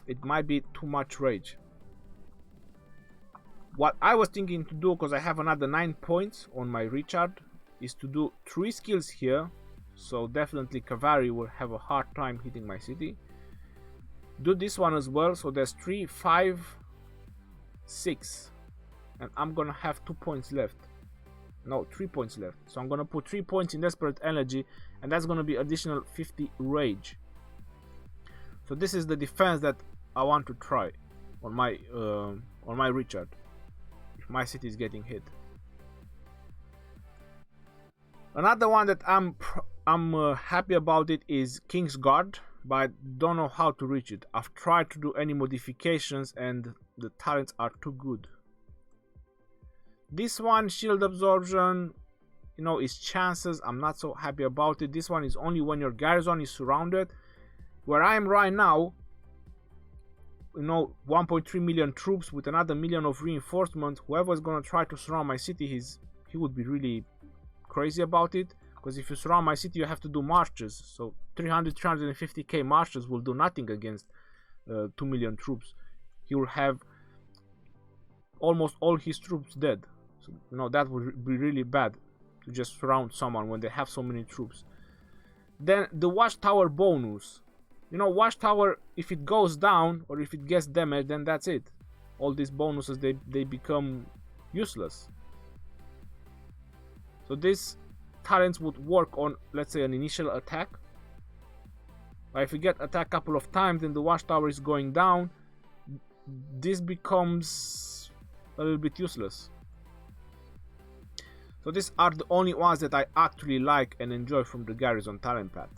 It might be too much rage. What I was thinking to do, because I have another 9 points on my Richard, is to do 3 skills here. So definitely Cavalry will have a hard time hitting my city. Do this one as well. So there's 3, 5, 6, and I'm gonna have 2 points left. No, 3 points left. So I'm gonna put 3 points in Desperate Energy, and that's gonna be additional 50 rage. So this is the defense that I want to try on my Richard if my city is getting hit. Another one that I'm happy about it is King's Guard, but I don't know how to reach it. I've tried to do any modifications and the talents are too good. This one, Shield Absorption, you know, is chances. I'm not so happy about it. This one is only when your garrison is surrounded. Where I am right now, you know, 1.3 million troops with another million of reinforcements. Whoever is going to try to surround my city, he would be really crazy about it, because if you surround my city, you have to do marches. So 350k marches will do nothing against 2 million troops. He will have almost all his troops dead. So, you know, that would be really bad to just surround someone when they have so many troops. Then the Watchtower bonus. You know, Watchtower, if it goes down or if it gets damaged, then that's it. All these bonuses, they become useless. So these talents would work on, let's say, an initial attack. But if you get attacked a couple of times and the Watchtower is going down, this becomes a little bit useless. So these are the only ones that I actually like and enjoy from the Garrison talent path.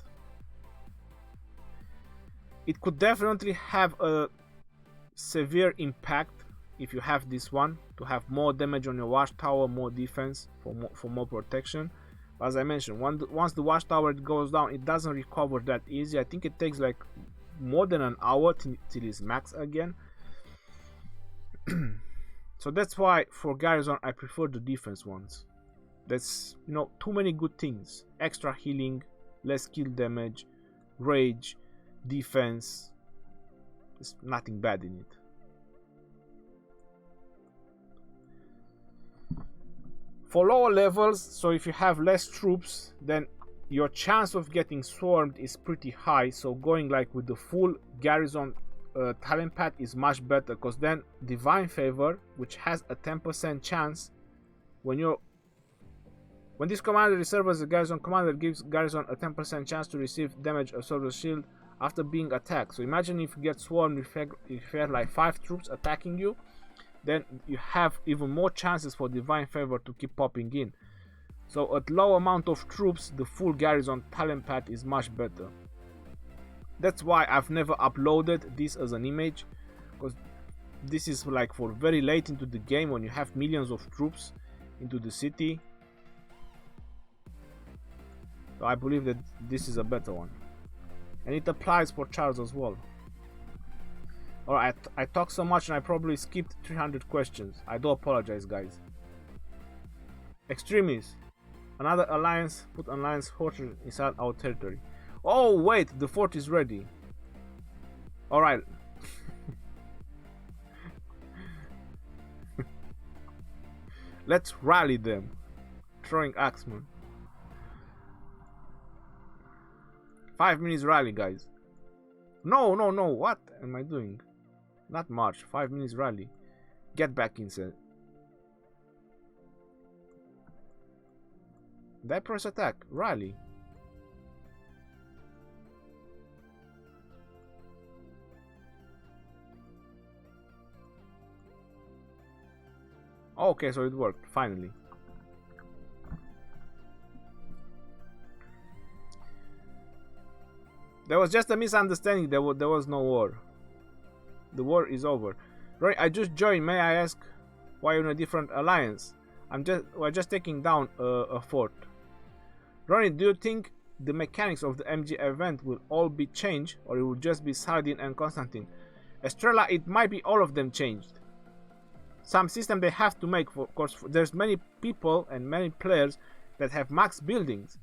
It could definitely have a severe impact if you have this one, to have more damage on your Watchtower, more defense, for more protection. As I mentioned, once the Watchtower goes down, it doesn't recover that easy. I think it takes like more than an hour till it's max again. So that's why for Garrison I prefer the defense ones. That's, you know, too many good things. Extra healing, less kill damage, rage, defense. There's nothing bad in it. For lower levels, so if you have less troops, then your chance of getting swarmed is pretty high. So going like with the full Garrison talent path is much better, because then Divine Favor, which has a 10% chance when this commander is served as a Garrison commander, gives Garrison a 10% chance to receive damage of Soldier's Shield after being attacked. So imagine if you get swarmed, if you have like 5 troops attacking you, then you have even more chances for Divine Favor to keep popping in. So at low amount of troops, the full Garrison talent path is much better. That's why I've never uploaded this as an image, because this is like for very late into the game when you have millions of troops into the city. So I believe that this is a better one. And it applies for Charles as well. Alright, I talked so much and I probably skipped 300 questions. I do apologize, guys. Extremis. Another alliance. Put alliance fortress inside our territory. Oh wait, the fort is ready. Alright. Let's rally them. Throwing axeman. 5 minutes rally, guys. No. What am I doing? Not march. 5 minutes rally. Get back inside. Did I press attack? Rally. Okay, so it worked, finally. There was just a misunderstanding. There was no war. The war is over. Right, I just joined. May I ask why you're in a different alliance? We're just taking down a fort. Rhony, do you think the mechanics of the MG event will all be changed, or it will just be Saladin and Constantine? Estrella, it might be all of them changed. Some system they have to make, of course. There's many people and many players that have max buildings,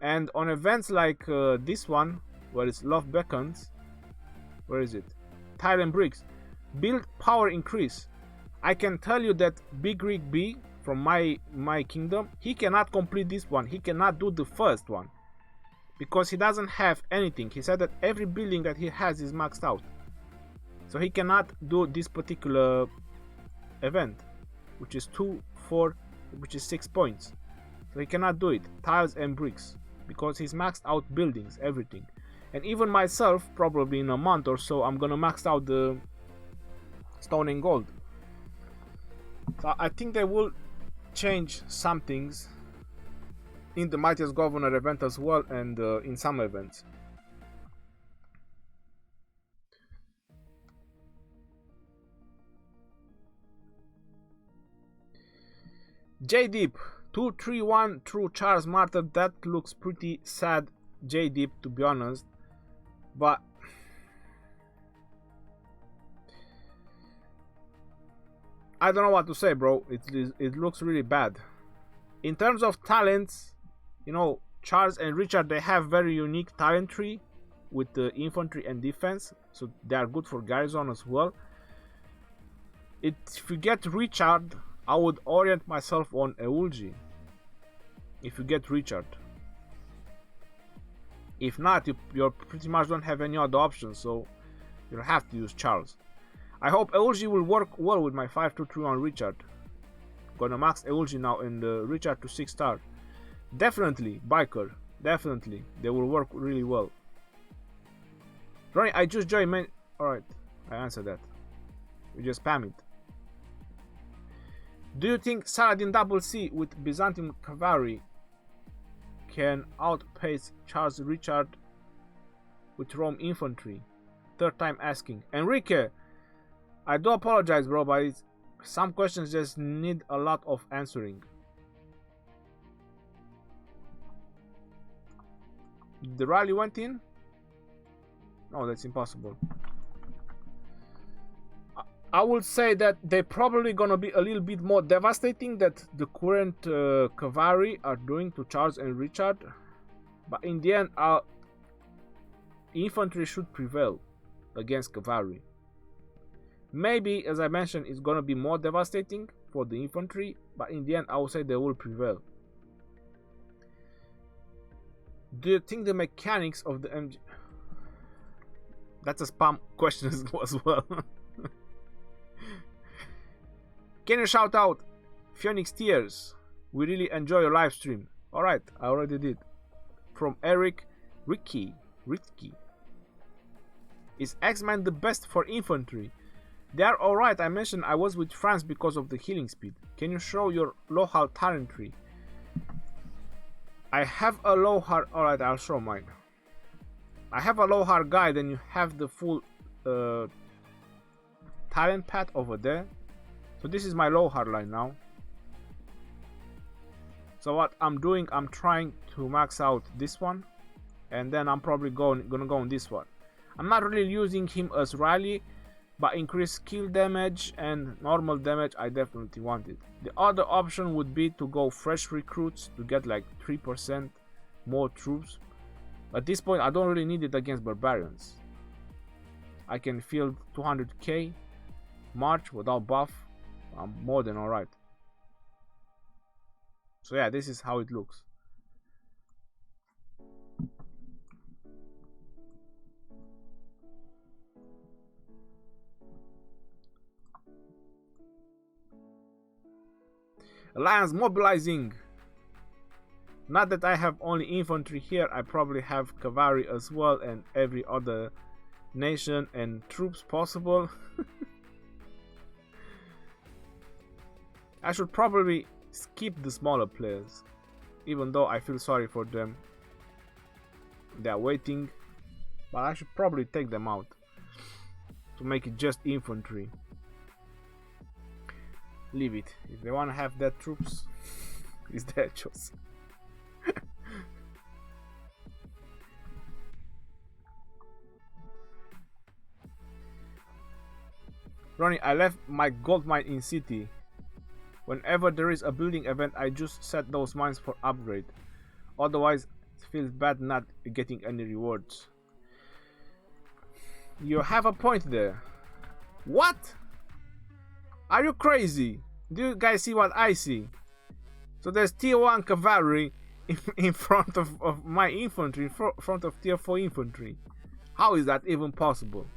and on events like this one, where it's Love Beckons, where is it? Tile and bricks, build power increase. I can tell you that Big Rig B from my kingdom, he cannot complete this one. He cannot do the first one because he doesn't have anything. He said that every building that he has is maxed out, so he cannot do this particular event, which is 2, 4, which is 6 points. So he cannot do it, tiles and bricks, because he's maxed out buildings, everything. And even myself, probably in a month or so, I'm gonna max out the stone and gold. So I think they will change some things in the Mightiest Governor event as well, and in some events. J-Deep 231 through Charles Martyr. That looks pretty sad, J-Deep, to be honest, but I don't know what to say, bro. It looks really bad. In terms of talents, you know, Charles and Richard, they have very unique talent tree with the infantry and defense, so they are good for garrison as well. If you get Richard, I would orient myself on Eulji. If you get Richard. If not, you pretty much don't have any other options, so you'll have to use Charles. I hope Eulji will work well with my 5-2-3 on Richard. Gonna max Eulji now and Richard to 6-star. Definitely, Biker. Definitely. They will work really well. Rhony, I just joined, man. Alright, I answered that. You just spam it. Do you think Saladin Double C with Byzantine cavalry can outpace Charles Richard with Rome infantry? Third time asking. Enrique, I do apologize, bro, but some questions just need a lot of answering. The rally went in? No, that's impossible. I would say that they're probably gonna be a little bit more devastating that the current cavalry are doing to Charles and Richard, but in the end, infantry should prevail against cavalry. Maybe, as I mentioned, it's gonna be more devastating for the infantry, but in the end, I would say they will prevail. Do you think the mechanics of the MG... That's a spam question as well. Can you shout out Phoenix Tears? We really enjoy your live stream. Alright, I already did. From Eric Ricky. Is X-Men the best for infantry? They are alright. I mentioned I was with France because of the healing speed. Can you show your Lohal talent tree? I have a Lohar. Alright, I'll show mine. I have a Lohar guide, and you have the full talent path over there. So this is my Lohar line now. So what I'm doing, I'm trying to max out this one, and then I'm probably gonna go on this one. I'm not really using him as rally, but increased skill damage and normal damage I definitely want it. The other option would be to go fresh recruits to get like 3% more troops. At this point I don't really need it against barbarians. I can field 200k march without buff. I'm more than alright. So yeah, this is how it looks. Alliance mobilizing. Not that I have only infantry here, I probably have cavalry as well, and every other nation and troops possible. I should probably skip the smaller players, even though I feel sorry for them. They are waiting, but I should probably take them out to make it just infantry. Leave it. If they want to have their troops, it's their choice. Rhony, I left my gold mine in city. Whenever there is a building event, I just set those mines for upgrade. Otherwise, it feels bad not getting any rewards. You have a point there. What? Are you crazy? Do you guys see what I see? So there's tier 1 cavalry in front of my infantry, in front of tier 4 infantry. How is that even possible?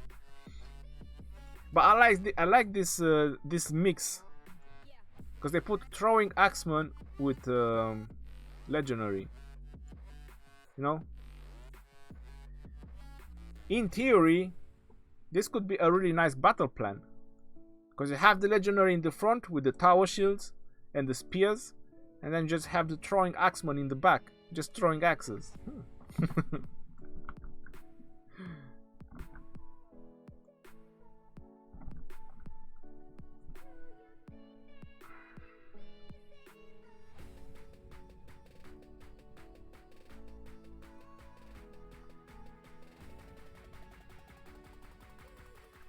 But I like this this mix, because they put throwing axeman with legendary. You know, in theory, this could be a really nice battle plan, because you have the legendary in the front with the tower shields and the spears, and then just have the throwing axeman in the back, just throwing axes.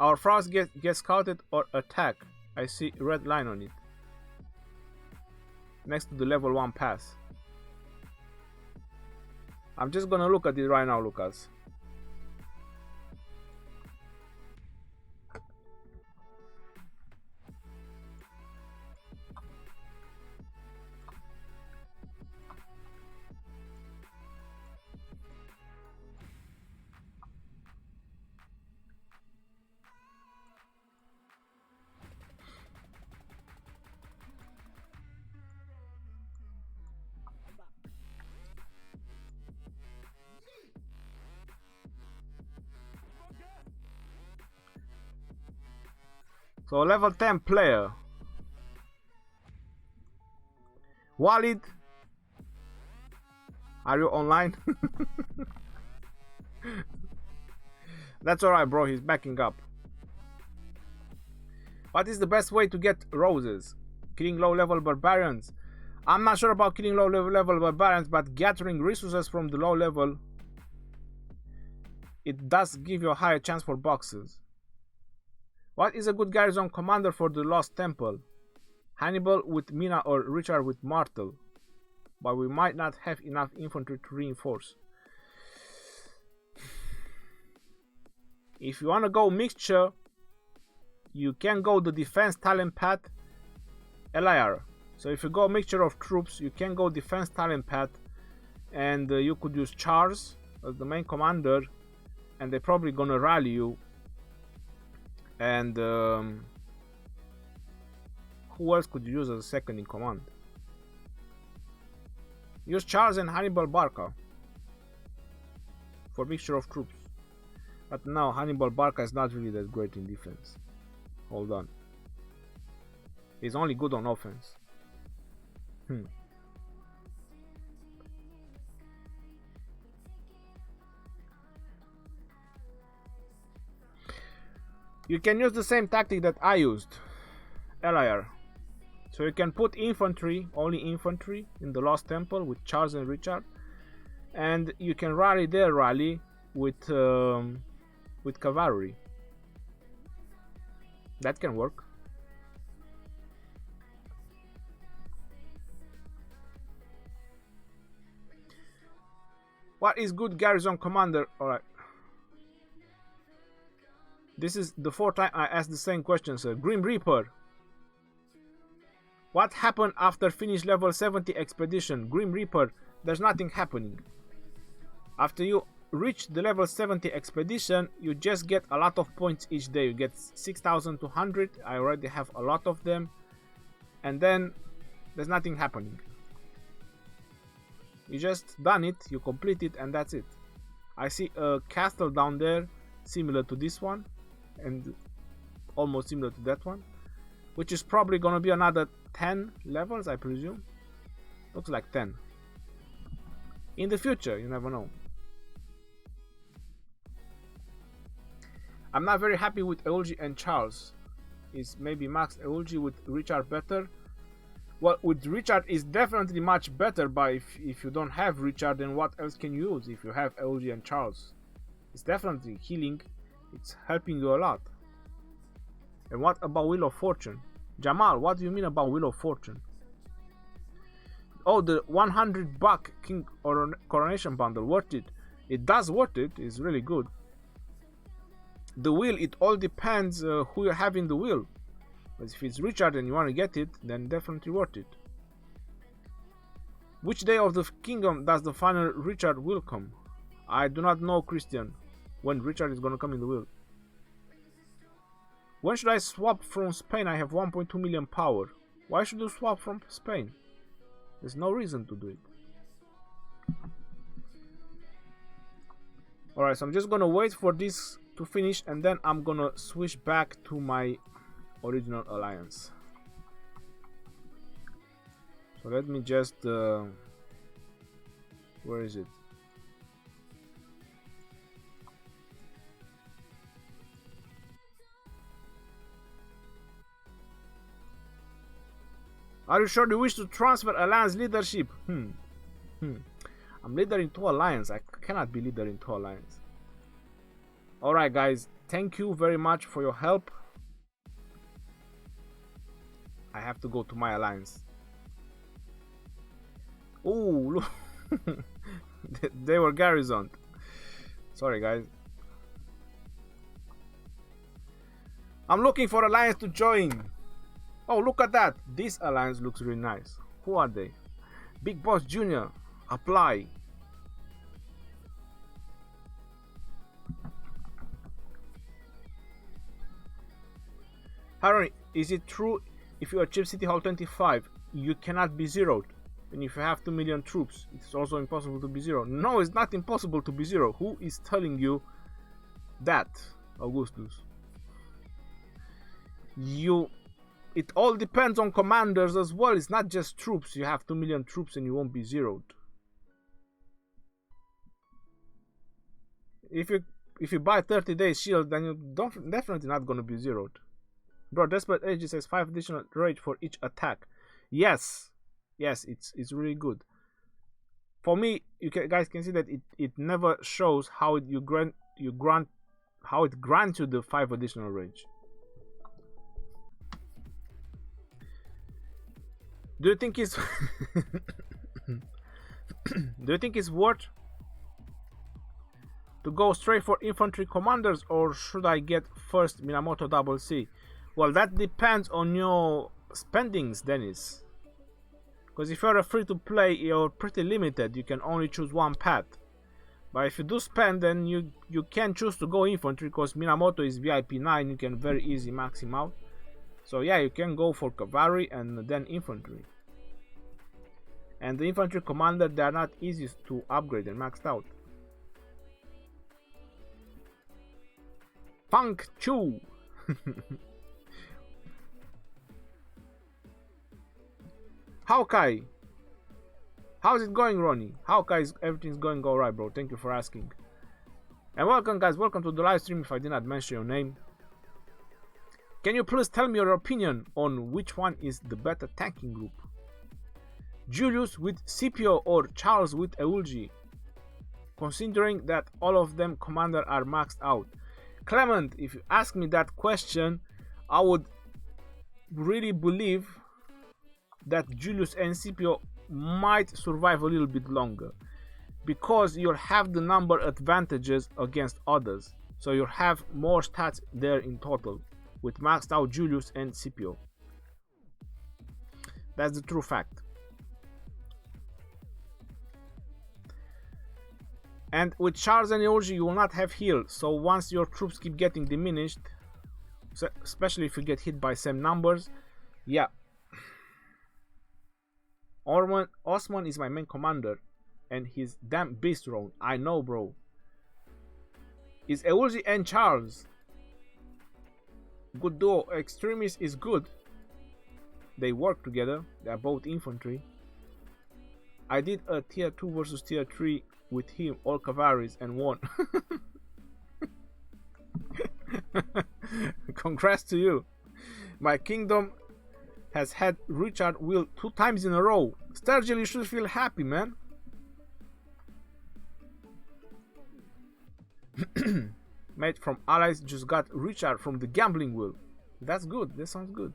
Our frost gets scouted or attack. I see a red line on it. Next to the level 1 pass. I'm just gonna look at it right now, Lucas. So level 10 player. Walid, are you online? That's alright, bro, he's backing up. What is the best way to get roses? Killing low level barbarians? I'm not sure about killing low level barbarians, but gathering resources from the low level, it does give you a higher chance for boxes. What is a good garrison commander for the Lost Temple? Hannibal with Mina or Richard with Martel. But we might not have enough infantry to reinforce. If you want to go mixture, you can go the defense talent path LIR. So if you go mixture of troops, you can go defense talent path, and you could use Charles as the main commander, and they're probably gonna rally you. And who else could you use as a second in command? Use Charles and Hannibal Barca for mixture of troops. But now Hannibal Barca is not really that great in defense. Hold on. He's only good on offense. You can use the same tactic that I used. LIR. So you can put infantry, only infantry, in the Lost Temple with Charles and Richard, and you can rally their rally with cavalry. That can work. What is good garrison commander? Alright. This is the 4th time I asked the same question, sir. Grim Reaper. What happened after finish level 70 expedition? Grim Reaper, there's nothing happening. After you reach the level 70 expedition, you just get a lot of points each day. You get 6,200. I already have a lot of them. And then there's nothing happening. You just done it, you complete it, and that's it. I see a castle down there similar to this one and almost similar to that one, which is probably gonna be another 10 levels, I presume. Looks like 10. In the future, you never know. I'm not very happy with Eulgi and Charles. Is maybe Max Eulgi with Richard better? Well, with Richard is definitely much better, but if you don't have Richard, then what else can you use if you have Eulgi and Charles? It's definitely healing. It's helping you a lot. And what about Wheel of Fortune? Jamal, what do you mean about Wheel of Fortune? Oh, the 100 buck King or Coronation bundle, worth it. It does worth it. It's really good. The wheel, it all depends who you have in the wheel. But if it's Richard and you want to get it, then definitely worth it. Which day of the kingdom does the final Richard will come? I do not know, Christian, when Richard is gonna come in the wheel. When should I swap from Spain? I have 1.2 million power. Why should you swap from Spain? There's no reason to do it. Alright, so I'm just gonna wait for this to finish and then I'm gonna switch back to my original alliance. So let me just where is it? Are you sure you wish to transfer alliance leadership? I'm leader in 2 alliance. I cannot be leader in 2 alliance. Alright guys, thank you very much for your help. I have to go to my alliance. Oh, look. They were garrisoned. Sorry guys. I'm looking for alliance to join. Oh, look at that. This alliance looks really nice. Who are they? Big Boss Jr. Apply. Rhony, is it true if you achieve City Hall 25, you cannot be zeroed? And if you have 2 million troops, it's also impossible to be zero. No, it's not impossible to be zero. Who is telling you that, Augustus? It all depends on commanders as well. It's not just troops. You have 2 million troops and you won't be zeroed. If you buy 30 days shield, then you're definitely not going to be zeroed. Bro, Desperate Age says 5 additional rage for each attack. Yes, it's really good. For me, guys can see that it never shows how it grants you the 5 additional rage. Do you think it's do you think it's worth to go straight for infantry commanders, or should I get first Minamoto Double C? Well, that depends on your spendings, Dennis. Because if you're a free to play, you're pretty limited. You can only choose one path. But if you do spend, then you can choose to go infantry, because Minamoto is VIP 9. You can very easy max him out. So yeah, you can go for cavalry and then infantry. And the infantry commander, they are not easy to upgrade and maxed out. Funk Chu. Hawkeye, how's it going, Rhony? Hawkeye, everything's going alright, bro. Thank you for asking. And welcome, guys. Welcome to the live stream. If I did not mention your name, Can you please tell me your opinion on which one is the better tanking group? Julius with Scipio or Charles with Eulgi? Considering that all of them commander are maxed out. Clement, if you ask me that question, I would really believe that Julius and Scipio might survive a little bit longer, because you'll have the number advantages against others, so you'll have more stats there in total with maxed out Julius and Scipio. That's the true fact. And with Charles and Eulgi, you will not have heal, so once your troops keep getting diminished, especially if you get hit by same numbers, yeah. Osman is my main commander, and he's damn beast drone. I know, bro. Is Eulgi and Charles good duo? Extremis is good. They work together. They are both infantry. I did a tier 2 versus tier 3 with him, all cavalries, and won. Congrats to you. My kingdom has had Richard Will 2 times in a row. Sturgill, you should feel happy, man. Mate from Allies just got Richard from the gambling wheel. That's good. That sounds good.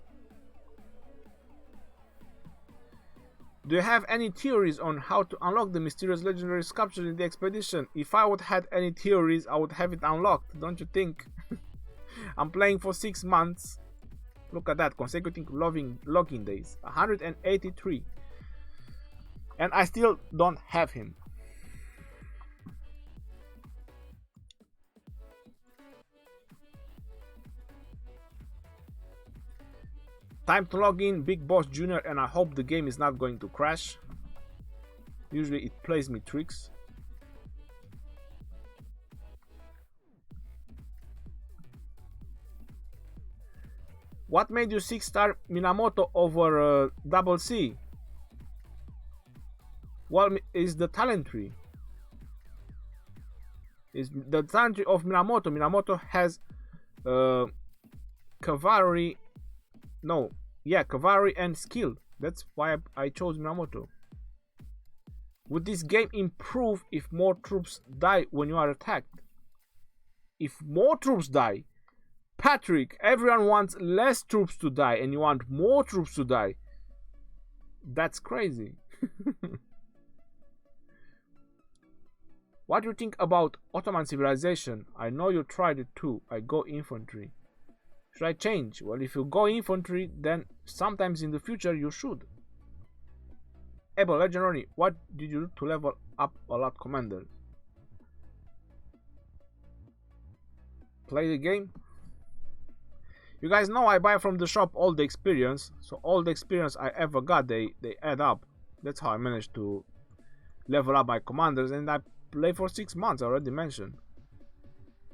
Do you have any theories on how to unlock the mysterious legendary sculpture in the expedition? If I would had any theories, I would have it unlocked, don't you think? I'm playing for 6 months. Look at that, consecutive login days. 183. And I still don't have him. Time to log in, Big Boss Junior, and I hope the game is not going to crash. Usually it plays me tricks. What made you 6-star Minamoto over Double C? Well, is the talent tree. Is the talent tree of Minamoto. Minamoto has cavalry. No, yeah, cavalry and skill. That's why I chose Minamoto. Would this game improve if more troops die when you are attacked? If more troops die, Patrick, everyone wants less troops to die and you want more troops to die. That's crazy. What do you think about Ottoman civilization? I know you tried it too. I go infantry. Should I change? Well, if you go infantry, then sometimes in the future you should. Able Legend Rhony, what did you do to level up a lot commanders? Play the game. You guys know I buy from the shop all the experience, so all the experience I ever got, they add up. That's how I managed to level up my commanders, and I play for 6 months, I already mentioned.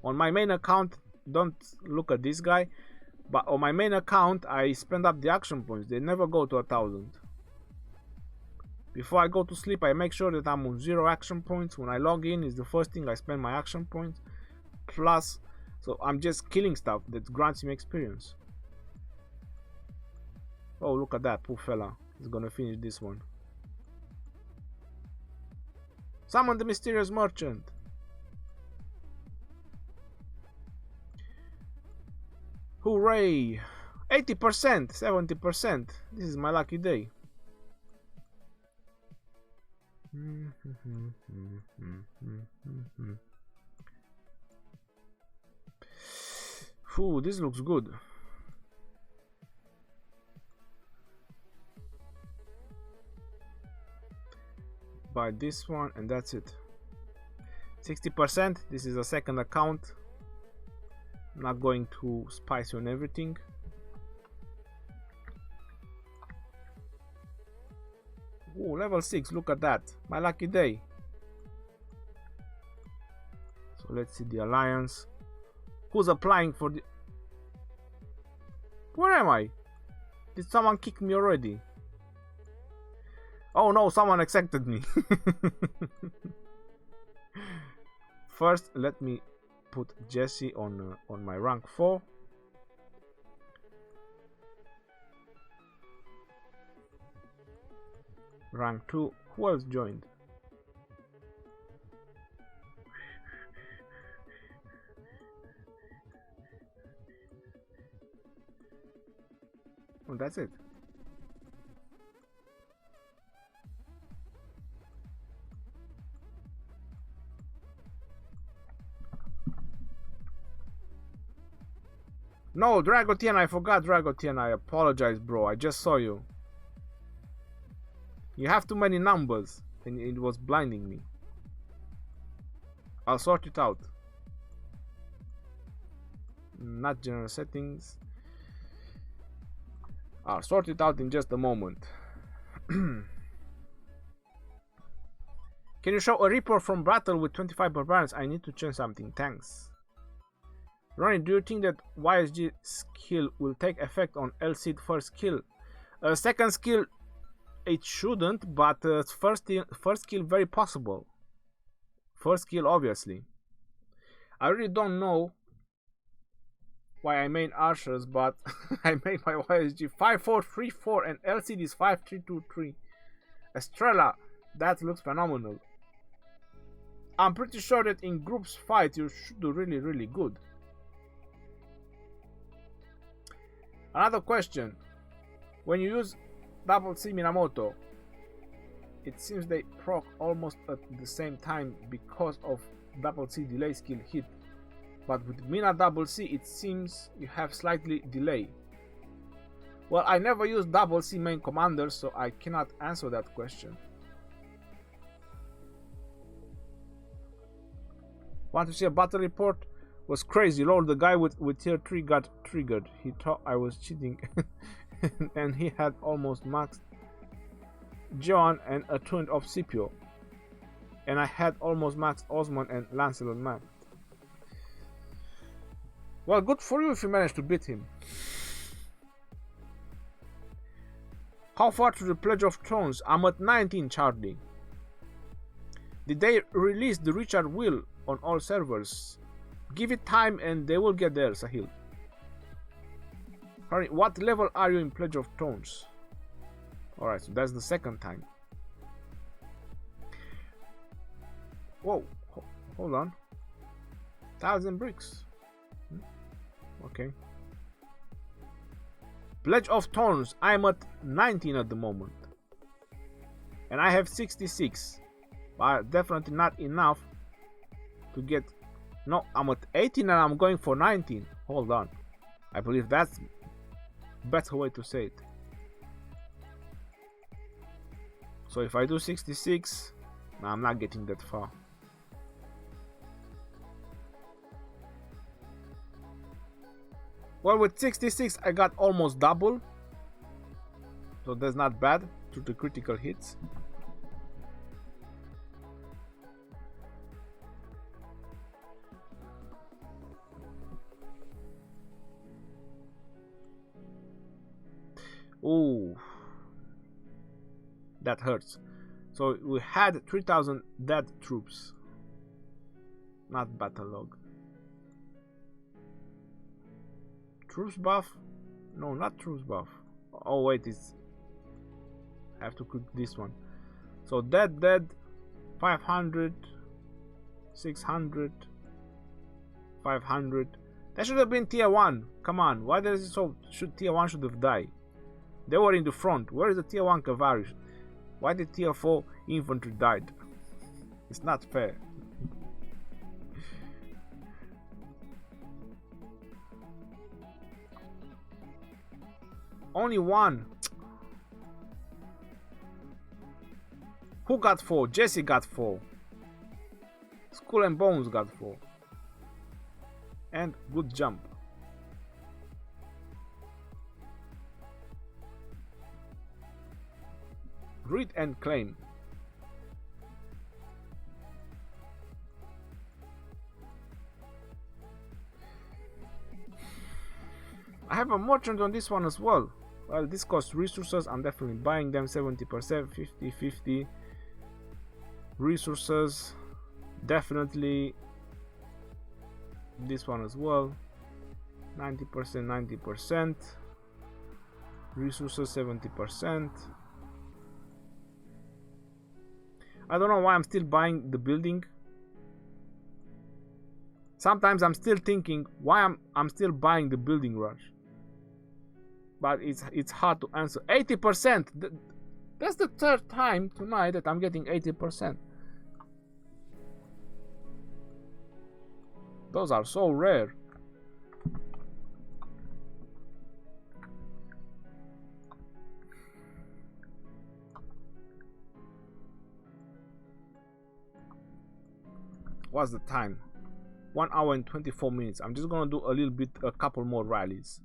On my main account, don't look at this guy, but on my main account I spend up the action points. They never go to 1,000. Before I go to sleep, I make sure that I'm on 0 action points. When I log in, is the first thing I spend my action points. Plus, so I'm just killing stuff that grants me experience. Oh, look at that, poor fella. He's gonna finish this one. Summon the mysterious merchant. Hooray! 80%, 70%. This is my lucky day. Ooh, this looks good. Buy this one and that's it. 60%. This is a second account. I'm not going to spice on everything. Ooh, level 6. Look at that. My lucky day. So let's see the alliance. Who's applying for the... Where am I? Did someone kick me already? Oh no, someone accepted me. First, let me put Jesse on my rank 4. Rank 2. Who else joined? Oh, that's it. No, Dragotian, I forgot Dragotian. I apologize, bro. I just saw you. You have too many numbers, and it was blinding me. I'll sort it out. Not general settings. I'll sort it out in just a moment. Can you show a report from battle with 25 barbarians? I need to change something. Thanks. Rhony, do you think that YSG skill will take effect on LC first skill? Second skill, it shouldn't, but first skill very possible. First skill, obviously. I really don't know why I made archers, but I made my YSG 5434 and LCD is 5323. Estrella, that looks phenomenal. I'm pretty sure that in groups fight you should do really good. Another question. When you use double C Minamoto, it seems they proc almost at the same time because of double C delay skill hit. But with Mina double C it seems you have slightly delay. Well, I never used double C main commander, so I cannot answer that question. Want to see a battle report? Was crazy. Lol, the guy with tier 3 got triggered. He thought I was cheating and he had almost maxed John and a twin of Scipio, and I had almost maxed Osman and Lancelot maxed. Well, good for you if you managed to beat him. How far to the Pledge of Thrones? I'm at 19, Charlie. Did they release the Richard Will on all servers? Give it time and they will get there, Sahil. Rhony, what level are you in Pledge of Thrones? Alright, so that's the second time. Whoa, hold on. 1,000 bricks. Okay. Pledge of Thorns, I'm at 19 at the moment. And I have 66. But definitely not enough to get... No, I'm at 18 and I'm going for 19. Hold on. I believe that's a better way to say it. So if I do 66, no, I'm not getting that far. Well, with 66 I got almost double, so that's not bad to the critical hits. Ooh, that hurts. So we had 3,000 dead troops, not battle log. Troops buff? No, not troops buff. Oh wait, it's... I have to click this one. So dead, 500, 600, 500. That should have been tier 1. Come on, why does it so... tier 1 should have died? They were in the front. Where is the tier 1 cavalry? Why did tier 4 infantry died? It's not fair. Only one. Who got 4? Jesse got 4. Skull and Bones got 4. And good jump. Read and claim. I have a merchant on this one as well. Well, this costs resources. I'm definitely buying them. 70%, 50-50 resources. Definitely this one as well. 90% resources, 70%. I don't know why I'm still buying the building. Sometimes I'm still thinking why I'm still buying the building rush. But it's hard to answer. 80%. That's the third time tonight that I'm getting 80%. Those are so rare. What's the time? 1 hour and 24 minutes. I'm just gonna do a couple more rallies.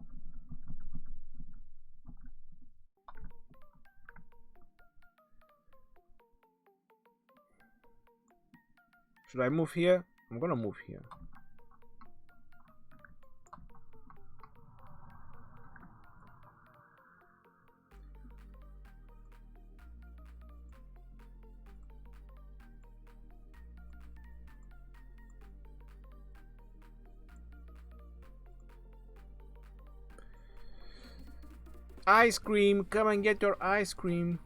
Should I move here? I'm gonna move here. Ice cream, come and get your ice cream.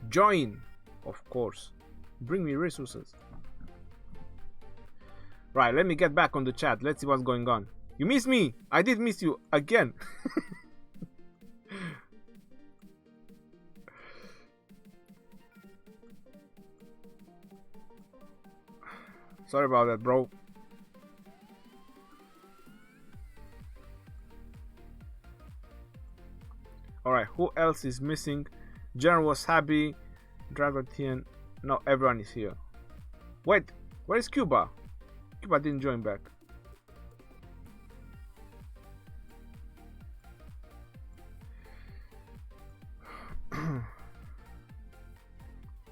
Join, of course. Bring me resources. Right, let me get back on the chat. Let's see what's going on. You miss me? I did miss you again. Sorry about that, bro. Alright, who else is missing? General was happy. Dragotian. No, everyone is here. Wait, where is Cuba? Cuba didn't join back.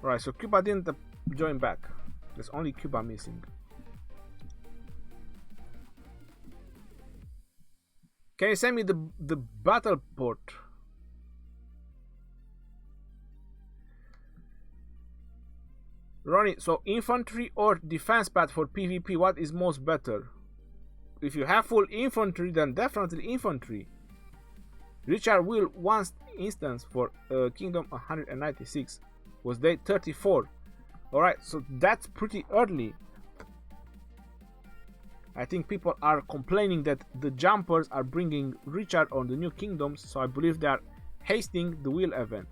Alright, so Cuba didn't join back. There's only Cuba missing. Can you send me the battle port? Rhony, so infantry or defense pad for PvP, what is most better? If you have full infantry, then definitely infantry. Richard Will once instance for Kingdom 196 was day 34. Alright, so that's pretty early. I think people are complaining that the jumpers are bringing Richard on the new kingdoms, so I believe they are hasting the wheel event.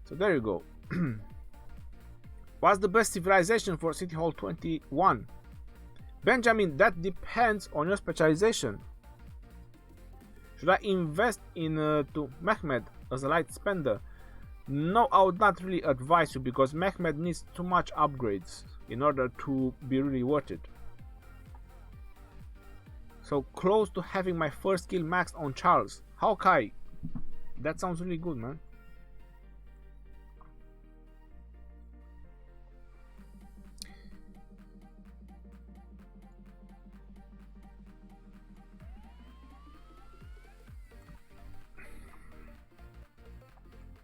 So there you go. What's the best civilization for City Hall 21? Benjamin, that depends on your specialization. Should I invest in to Mehmed as a light spender? No, I would not really advise you, because Mehmed needs too much upgrades in order to be really worth it. So close to having my first skill maxed on Charles. Hawkeye. That sounds really good, man.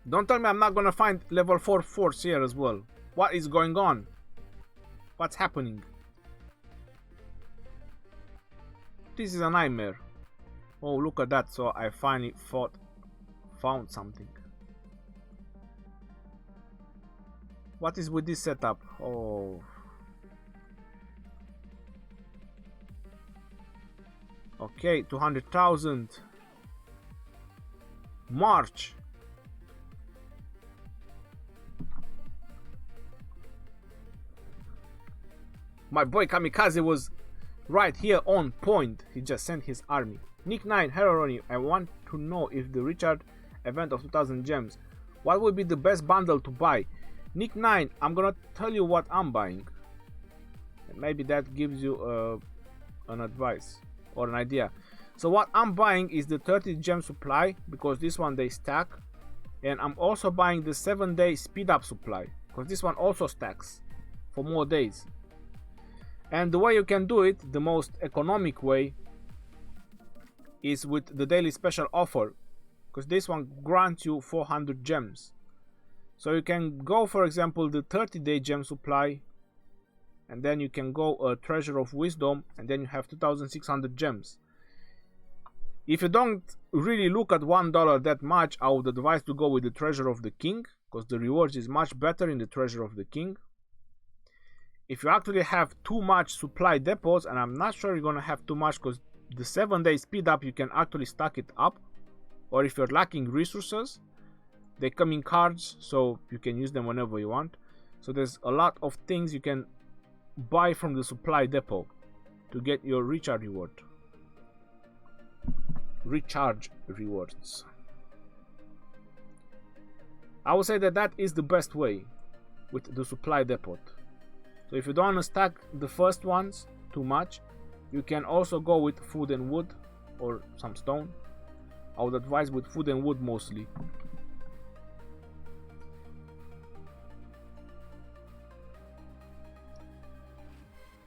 Don't tell me I'm not gonna find level 4 force here as well. What is going on? What's happening? This is a nightmare. Oh, look at that. So I finally found something. What is with this setup? Oh. Okay, 200,000. March. My boy Kamikaze was right here on point. He just sent his army. Nick 9, hello Rhony. I want to know if the Richard event of 2000 gems, what would be the best bundle to buy? Nick 9, I'm gonna tell you what I'm buying. And maybe that gives you an advice or an idea. So what I'm buying is the 30 gem supply, because this one they stack. And I'm also buying the 7-day speed up supply, because this one also stacks for more days. And the way you can do it, the most economic way, is with the daily special offer, because this one grants you 400 gems. So you can go, for example, the 30-day gem supply, and then you can go a treasure of wisdom, and then you have 2600 gems. If you don't really look at $1 that much, I would advise to go with the Treasure of the King, because the rewards is much better in the Treasure of the King. If you actually have too much supply depots, and I'm not sure you're gonna have too much, because the 7-day speed up, you can actually stack it up. Or if you're lacking resources, they come in cards, so you can use them whenever you want. So there's a lot of things you can buy from the supply depot to get your recharge reward. Recharge rewards. I would say that that is the best way with the supply depot. So if you don't want to stack the first ones too much, you can also go with food and wood or some stone. I would advise with food and wood mostly.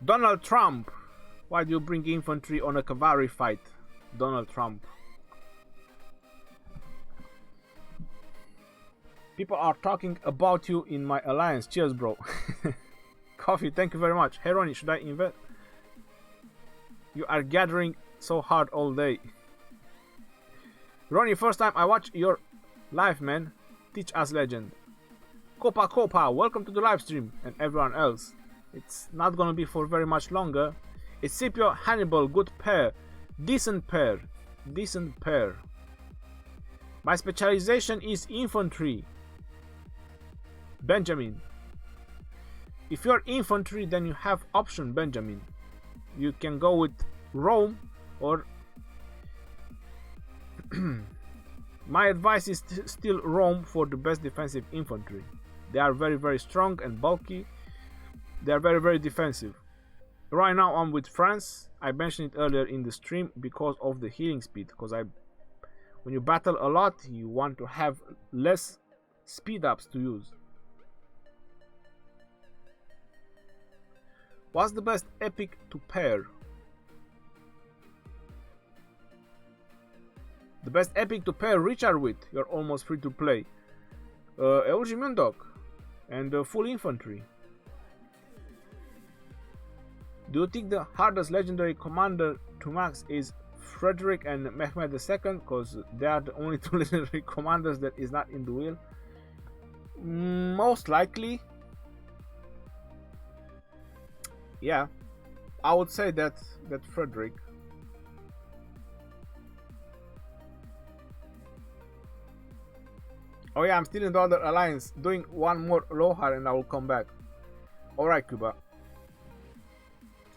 Donald Trump, why do you bring infantry on a cavalry fight? Donald Trump. People are talking about you in my alliance. Cheers, bro. Coffee, thank you very much. Hey, Rhony, should I invest? You are gathering so hard all day. Rhony, first time I watch your live, man. Teach us legend. Copa, welcome to the live stream, and everyone else. It's not gonna be for very much longer. It's Scipio, Hannibal, good pair. Decent pair. My specialization is infantry. Benjamin. If you're infantry, then you have option, Benjamin. You can go with Rome or my advice is still Rome for the best defensive infantry. They are very, very strong and bulky. They are very, very defensive. Right now I'm with France. I mentioned it earlier in the stream because of the healing speed. Because when you battle a lot, you want to have less speed ups to use. What's the best epic to pair? The best epic to pair Richard with, you're almost free to play. LG Mundok and full infantry. Do you think the hardest legendary commander to max is Frederick and Mehmed II? Because they are the only two legendary commanders that is not in the wheel. Most likely. Yeah, I would say that Frederick. Oh yeah, I'm still in the other alliance, doing one more Lohar and I will come back. Alright, Cuba.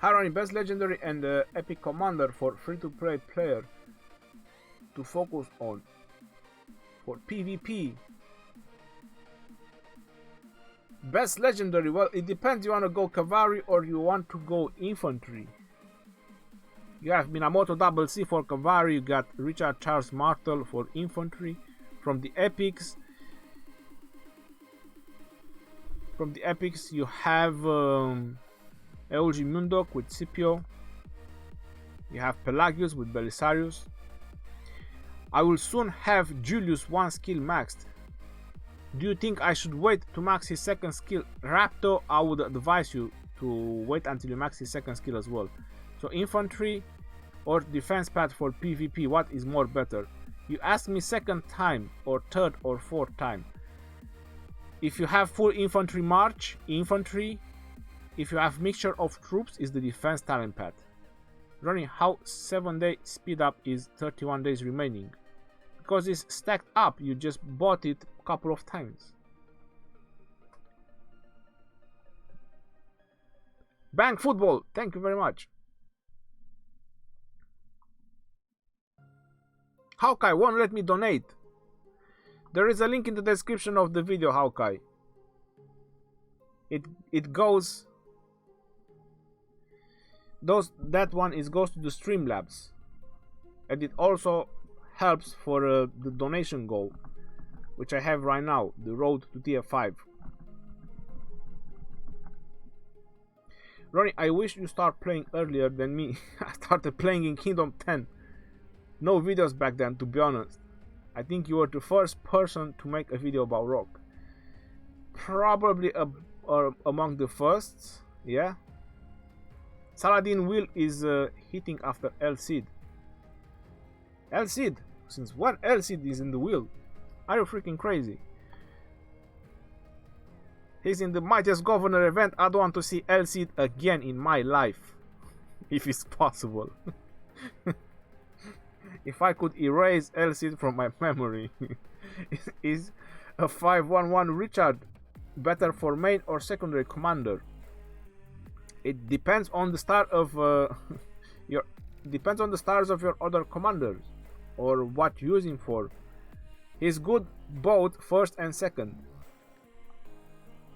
Rhony, best legendary and epic commander for free-to-play player to focus on for PvP. Best legendary, well, it depends. You want to go cavalry or you want to go infantry. You have Minamoto Double C for cavalry. You got Richard Charles Martel for infantry. From the epics, you have Eulgi Mundok with Scipio. You have Pelagius with Belisarius. I will soon have Julius 1 skill maxed. Do you think I should wait to max his second skill? Rapto, I would advise you to wait until you max his second skill as well. So infantry or defense path for PvP, what is more better? You ask me second time or third or fourth time. If you have full infantry march, infantry. If you have mixture of troops, is the defense talent path. Rhony, how 7-day speed up is 31 days remaining? Because it's stacked up, you just bought it a couple of times. Bank Football, thank you very much. Hawkeye won't let me donate. There is a link in the description of the video, Hawkeye. It goes. That one goes to the Streamlabs, and it also helps for the donation goal, which I have right now, the road to tier 5. Rhony, I wish you start playing earlier than me. I started playing in Kingdom 10. No videos back then, to be honest. I think you were the first person to make a video about Rock. Probably among the first, yeah. Saladin Will is hitting after El Cid. El Cid? Since when El Cid is in the wheel? Are you freaking crazy? He's in the mightiest governor event. I don't want to see El Cid again in my life. If it's possible. If I could erase El Cid from my memory. Is a 511 Richard better for main or secondary commander? It depends on the start of your depends on the stars of your other commanders or what you're using for. He's good both first and second.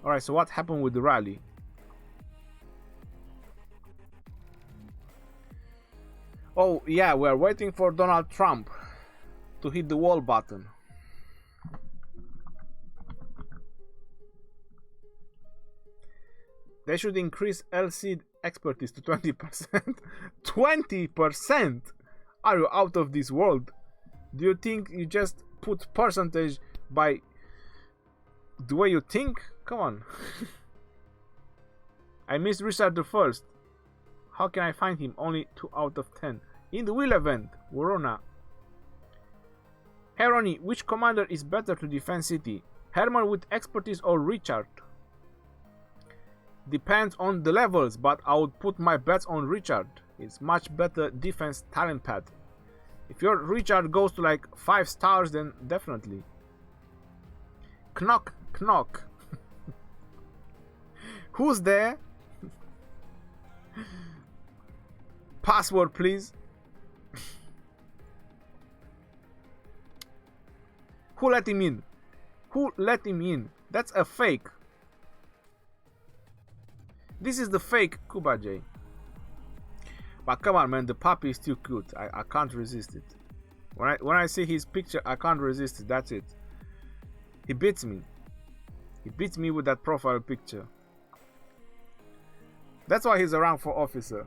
Alright, so what happened with the rally? Oh yeah, we're waiting for Donald Trump to hit the wall button. They should increase LC expertise to 20%. 20%? Are you out of this world? Do you think you just put percentage by the way you think? Come on. I missed Richard the First. How can I find him? Only 2 out of 10. In the wheel event, Verona. Hey Rhony, which commander is better to defend city? Herman with expertise or Richard? Depends on the levels, but I would put my bets on Richard. It's much better defense talent pad. If your Richard goes to like 5 stars, then definitely. Knock, knock. Who's there? Password, please. Who let him in? Who let him in? That's a fake. This is the fake Kuba J. But come on, man, the puppy is too cute. I can't resist it. When I see his picture, I can't resist it. That's it. He beats me. He beats me with that profile picture. That's why he's a rank 4 officer.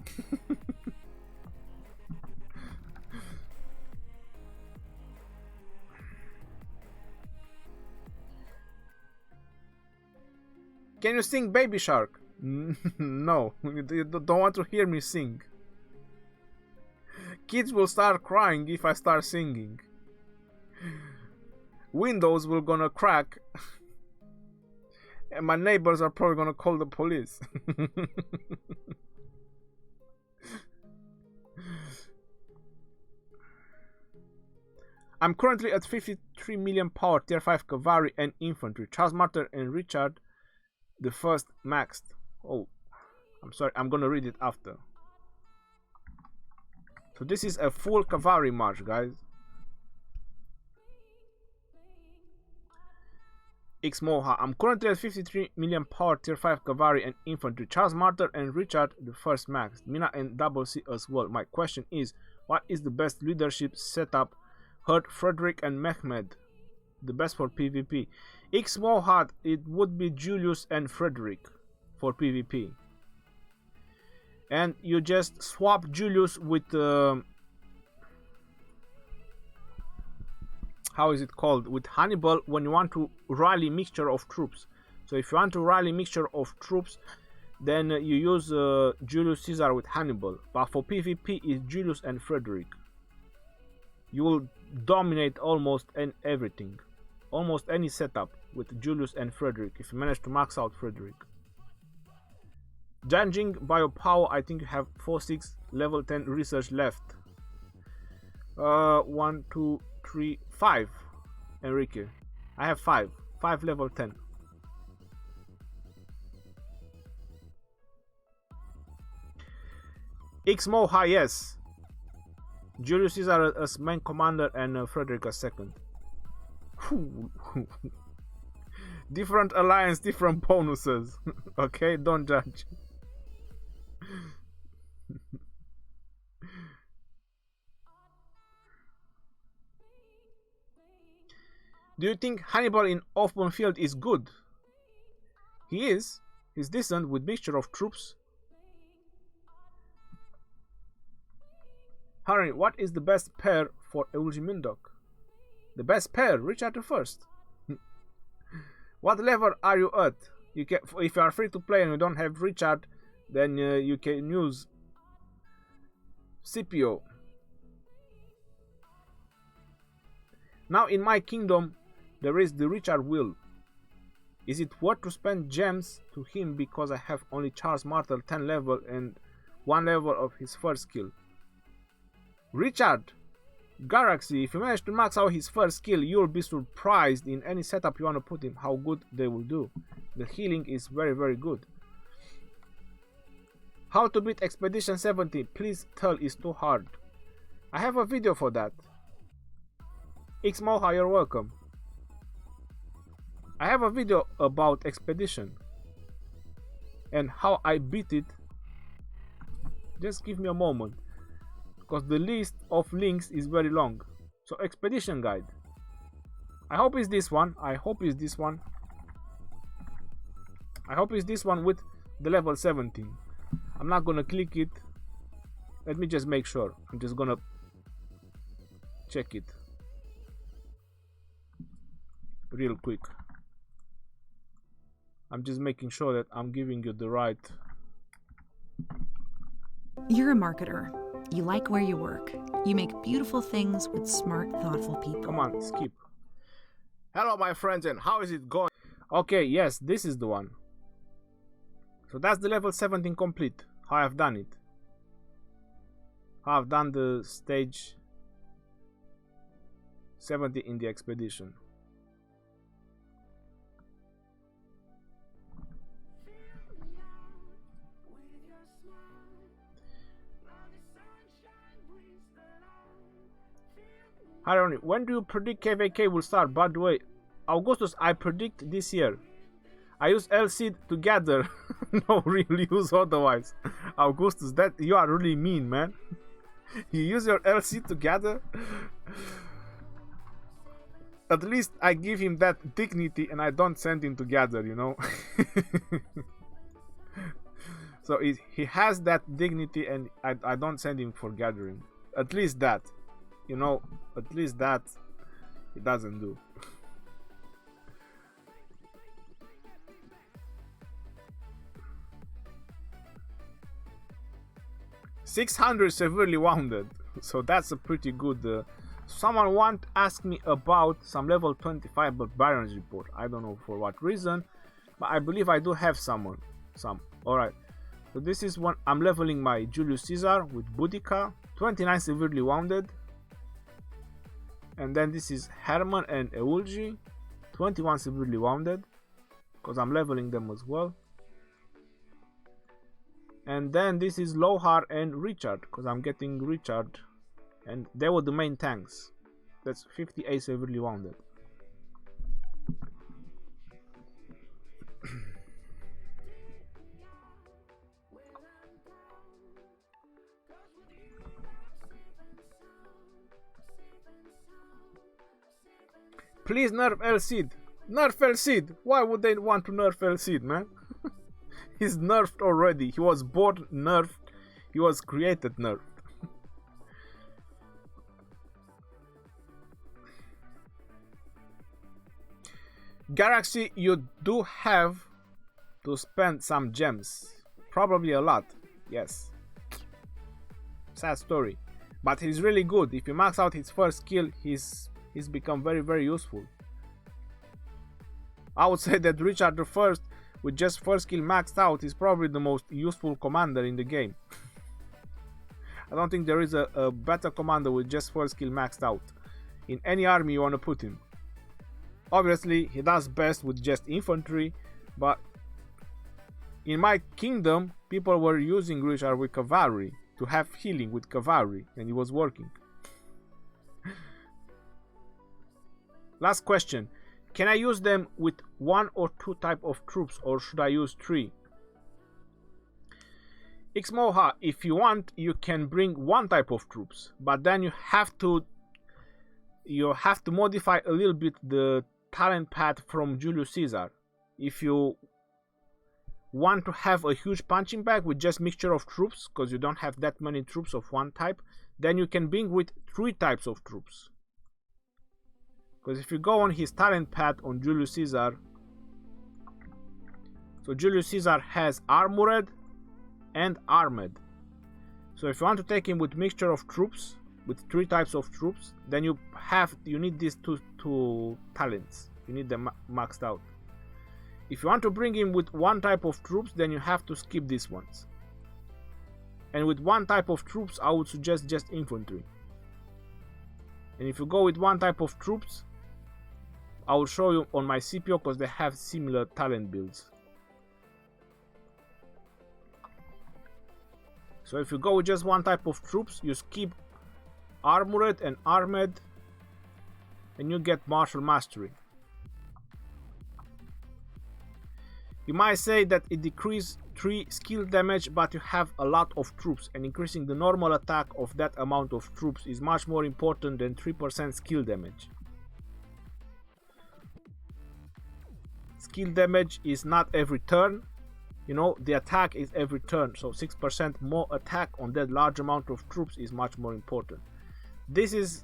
Can you sing Baby Shark? No, you don't want to hear me sing. Kids will start crying if I start singing. Windows will gonna crack. And my neighbors are probably gonna call the police. I'm currently at 53 million power, tier 5 cavalry and infantry. Charles Martyr and Richard the First maxed. Oh, I'm sorry, I'm gonna read it after. So this is a full cavalry march, guys. X Moha. I'm currently at 53 million power, tier 5 cavalry and infantry. Charles Martyr and Richard the First maxed. Mina and Double C as well. My question is, what is the best leadership setup? Hurt, Frederick and Mehmed. The best for PvP. X Moha, it would be Julius and Frederick for PvP. And you just swap Julius with how is it called, with Hannibal when you want to rally mixture of troops. So if you want to rally mixture of troops, then you use Julius Caesar with Hannibal. But for PvP is Julius and Frederick. You will dominate almost everything, almost any setup with Julius and Frederick if you manage to max out Frederick. Judging by your power, I think you have 4-6 level 10 research left. 1, 2, 3, 5. Enrique, I have 5 level 10. X Moha, yes. Julius Caesar as main commander and Frederick as second. Different alliance, different bonuses. Okay, don't judge. Do you think Hannibal in open field is good? He is. He's decent with mixture of troops. Harry, what is the best pair for Eulogy Mindok? The best pair, Richard the First. What level are you at? You can, if you are free to play and you don't have Richard, then you can use Scipio. Now in my kingdom there is the Richard Will. Is it worth to spend gems to him because I have only Charles Martel 10 level and 1 level of his first skill? Richard Galaxy, if you manage to max out his first skill, you'll be surprised in any setup you want to put him how good they will do. The healing is very good. How to beat Expedition 70, please tell, is too hard. I have a video for that. Xmoha, you're welcome. I have a video about Expedition and how I beat it. Just give me a moment, because the list of links is very long. So Expedition guide. I hope it's this one. I hope it's this one with the level 17. I'm not gonna click it. Let me just make sure. I'm just gonna check it real quick. I'm just making sure that I'm giving you the right. You're a marketer. You like where you work. You make beautiful things with smart, thoughtful people. Come on, skip. Hello my friends, and how is it going? Okay, yes, this is the one. So that's the level 17 complete. How I've done it. How I've done the stage 70 in the expedition. Hi Rhony, when do you predict KVK will start? By the way, Augustus, I predict this year. I use LC together. No real use otherwise. Augustus, that you are really mean, man. You use your LC together. At least I give him that dignity and I don't send him together, you know. So he has that dignity and I don't send him for gathering. At least that, you know, at least that it doesn't do. $600 severely wounded, so that's a pretty good. Someone want to ask me about some level 25 Barbarians report. I don't know for what reason, but I believe I do have some. Alright, so this is one. I'm leveling my Julius Caesar with Boudica, 29 severely wounded. And then this is Herman and Eulgi, 21 severely wounded, because I'm leveling them as well. And then this is Lohar and Richard, because I'm getting Richard, and they were the main tanks. That's 58 severely wounded. Please nerf El Cid. Nerf El Cid. Why would they want to nerf El Cid, man? He's nerfed already. He was born nerfed. He was created nerfed. Galaxy, you do have to spend some gems. Probably a lot. Yes. Sad story. But he's really good. If you max out his first skill, he's become very useful. I would say that Richard I, with just first skill maxed out, is probably the most useful commander in the game. I don't think there is a better commander with just first skill maxed out in any army you want to put him. Obviously he does best with just infantry, but in my kingdom people were using Richard with cavalry to have healing with cavalry, and it was working. Last question. Can I use them with 1 or 2 type of troops, or should I use 3? Xmoha, if you want, you can bring 1 type of troops, but then you have to modify a little bit the talent path from Julius Caesar. If you want to have a huge punching bag with just mixture of troops, because you don't have that many troops of 1 type, then you can bring with 3 types of troops. Because if you go on his talent path on Julius Caesar, so Julius Caesar has armored and armed. So if you want to take him with mixture of troops, with 3 types of troops, then you need these two talents. You need them maxed out. If you want to bring him with 1 type of troops, then you have to skip these ones. And with 1 type of troops, I would suggest just infantry. And if you go with 1 type of troops, I will show you on my CPO because they have similar talent builds. So if you go with just 1 type of troops, you skip armored and armed, and you get martial mastery. You might say that it decreases 3 skill damage, but you have a lot of troops, and increasing the normal attack of that amount of troops is much more important than 3% skill damage. Skill damage is not every turn, you know, the attack is every turn, so 6% more attack on that large amount of troops is much more important. This is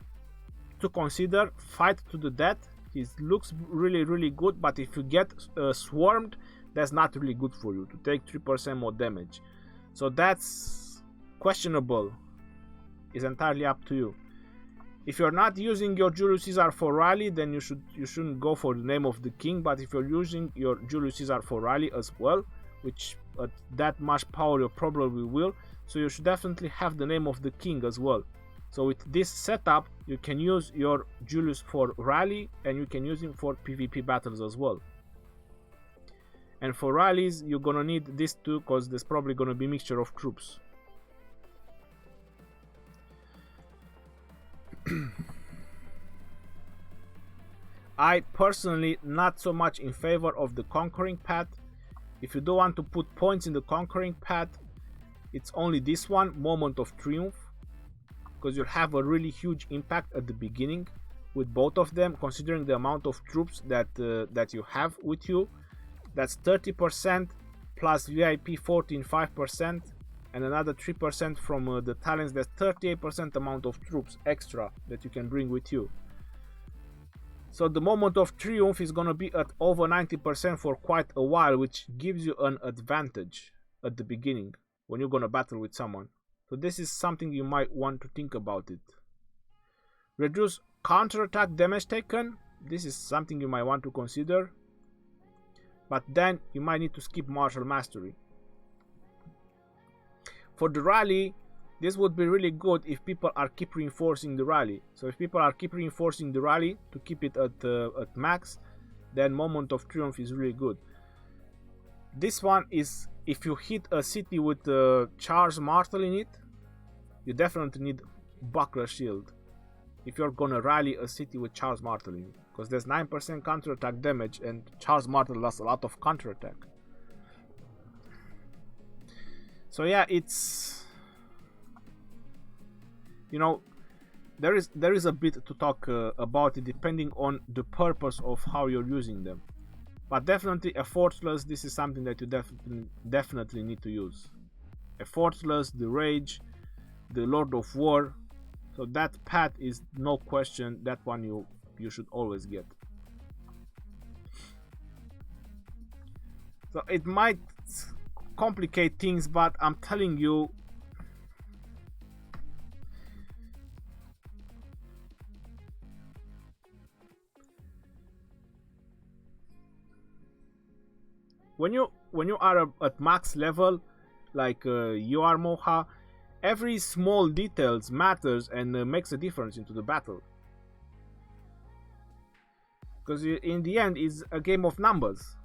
to consider. Fight to the death. It looks really good, but if you get swarmed, that's not really good for you to take 3% more damage. So that's questionable. It's entirely up to you. If you're not using your Julius Caesar for rally, then you shouldn't go for the name of the king. But if you're using your Julius Caesar for rally as well, which at that much power you probably will, so you should definitely have the name of the king as well. So with this setup, you can use your Julius for rally, and you can use him for PvP battles as well. And for rallies, you're gonna need these two because there's probably gonna be a mixture of troops. I personally not so much in favor of the conquering path. If you don't want to put points in the conquering path, it's only this one, Moment of Triumph, because you'll have a really huge impact at the beginning with both of them, considering the amount of troops that you have with you. That's 30% plus VIP 5%, and another 3% from the talents. That's 38% amount of troops extra that you can bring with you. So the Moment of Triumph is gonna be at over 90% for quite a while, which gives you an advantage at the beginning when you're gonna battle with someone. So this is something you might want to think about it. Reduce counterattack damage taken. This is something you might want to consider. But then you might need to skip martial mastery. For the rally, this would be really good if people are keep reinforcing the rally. So if people are keep reinforcing the rally to keep it at max, then Moment of Triumph is really good. This one is if you hit a city with Charles Martel in it, you definitely need Buckler Shield if you're gonna rally a city with Charles Martel in it, because there's 9% counterattack damage, and Charles Martel does a lot of counterattack. So yeah, it's, you know, there is a bit to talk about it depending on the purpose of how you're using them. But definitely a Fortress, this is something that you definitely need to use. A Fortress, the Rage, the Lord of War. So that path is no question, that one you should always get. So it might complicate things, but I'm telling you, when you are at max level, like you are Moha, every small details matters and makes a difference into the battle. Because in the end, it's a game of numbers.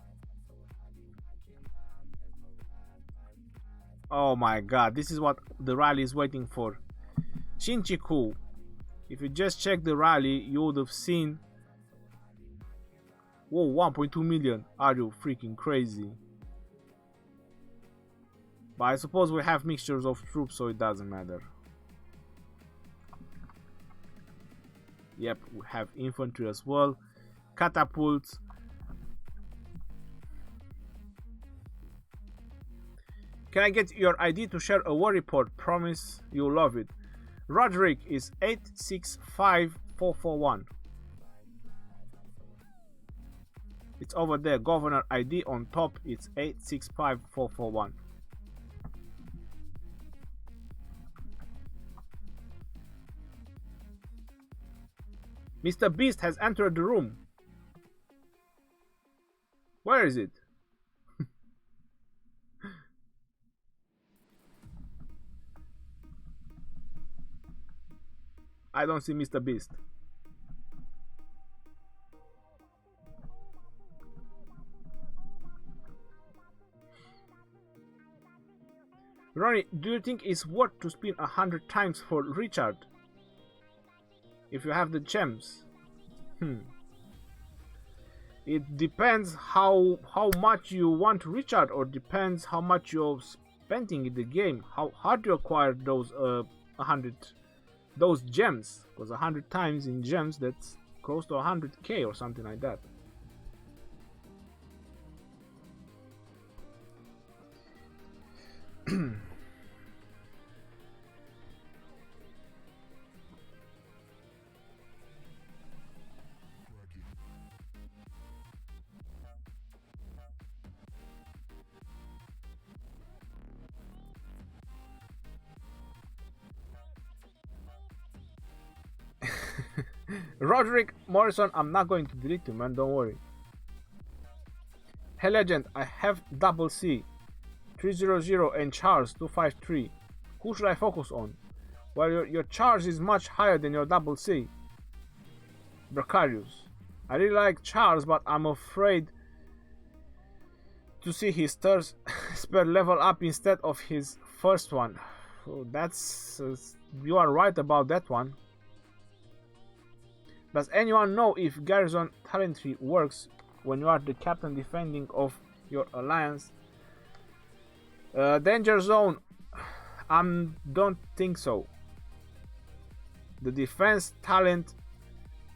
Oh my god, this is what the rally is waiting for. Shinchiku. If you just check the rally, you would have seen... Whoa, 1.2 million. Are you freaking crazy? But I suppose we have mixtures of troops, so it doesn't matter. Yep, we have infantry as well. Catapults. Can I get your ID to share a war report? Promise you'll love it. Roderick is 865441. It's over there. Governor ID on top. It's 865441. Mr. Beast has entered the room. Where is it? I don't see Mr. Beast. Rhony, do you think it's worth to spin 100 times for Richard? If you have the gems? It depends how much you want Richard, or depends how much you're spending in the game. How hard you acquire those 100 those gems, because 100 times in gems, that's close to 100k or something like that. Roderick Morrison, I'm not going to delete you, man, don't worry. Hey Legend, I have double C 300 and Charles 253. Who should I focus on? Well, your Charles is much higher than your double C. Bracarius. I really like Charles, but I'm afraid to see his third spell level up instead of his first one. Oh, that's you are right about that one. Does anyone know if Garrison talent tree works when you are the captain defending of your alliance? Danger zone, don't think so. The defense talent,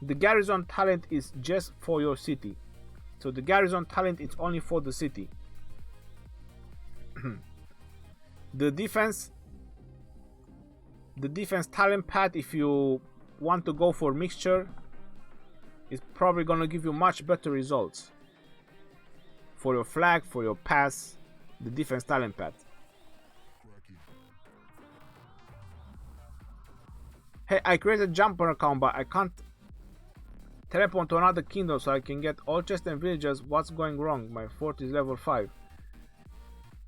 the garrison talent is just for your city. So the garrison talent is only for the city. The defense talent pad, if you want to go for mixture, is probably gonna give you much better results for your flag, for your pass. The defense talent pad. Hey, I created a jumper account, but I can't teleport to another kingdom so I can get all chests and villages. What's going wrong? My fort is level 5.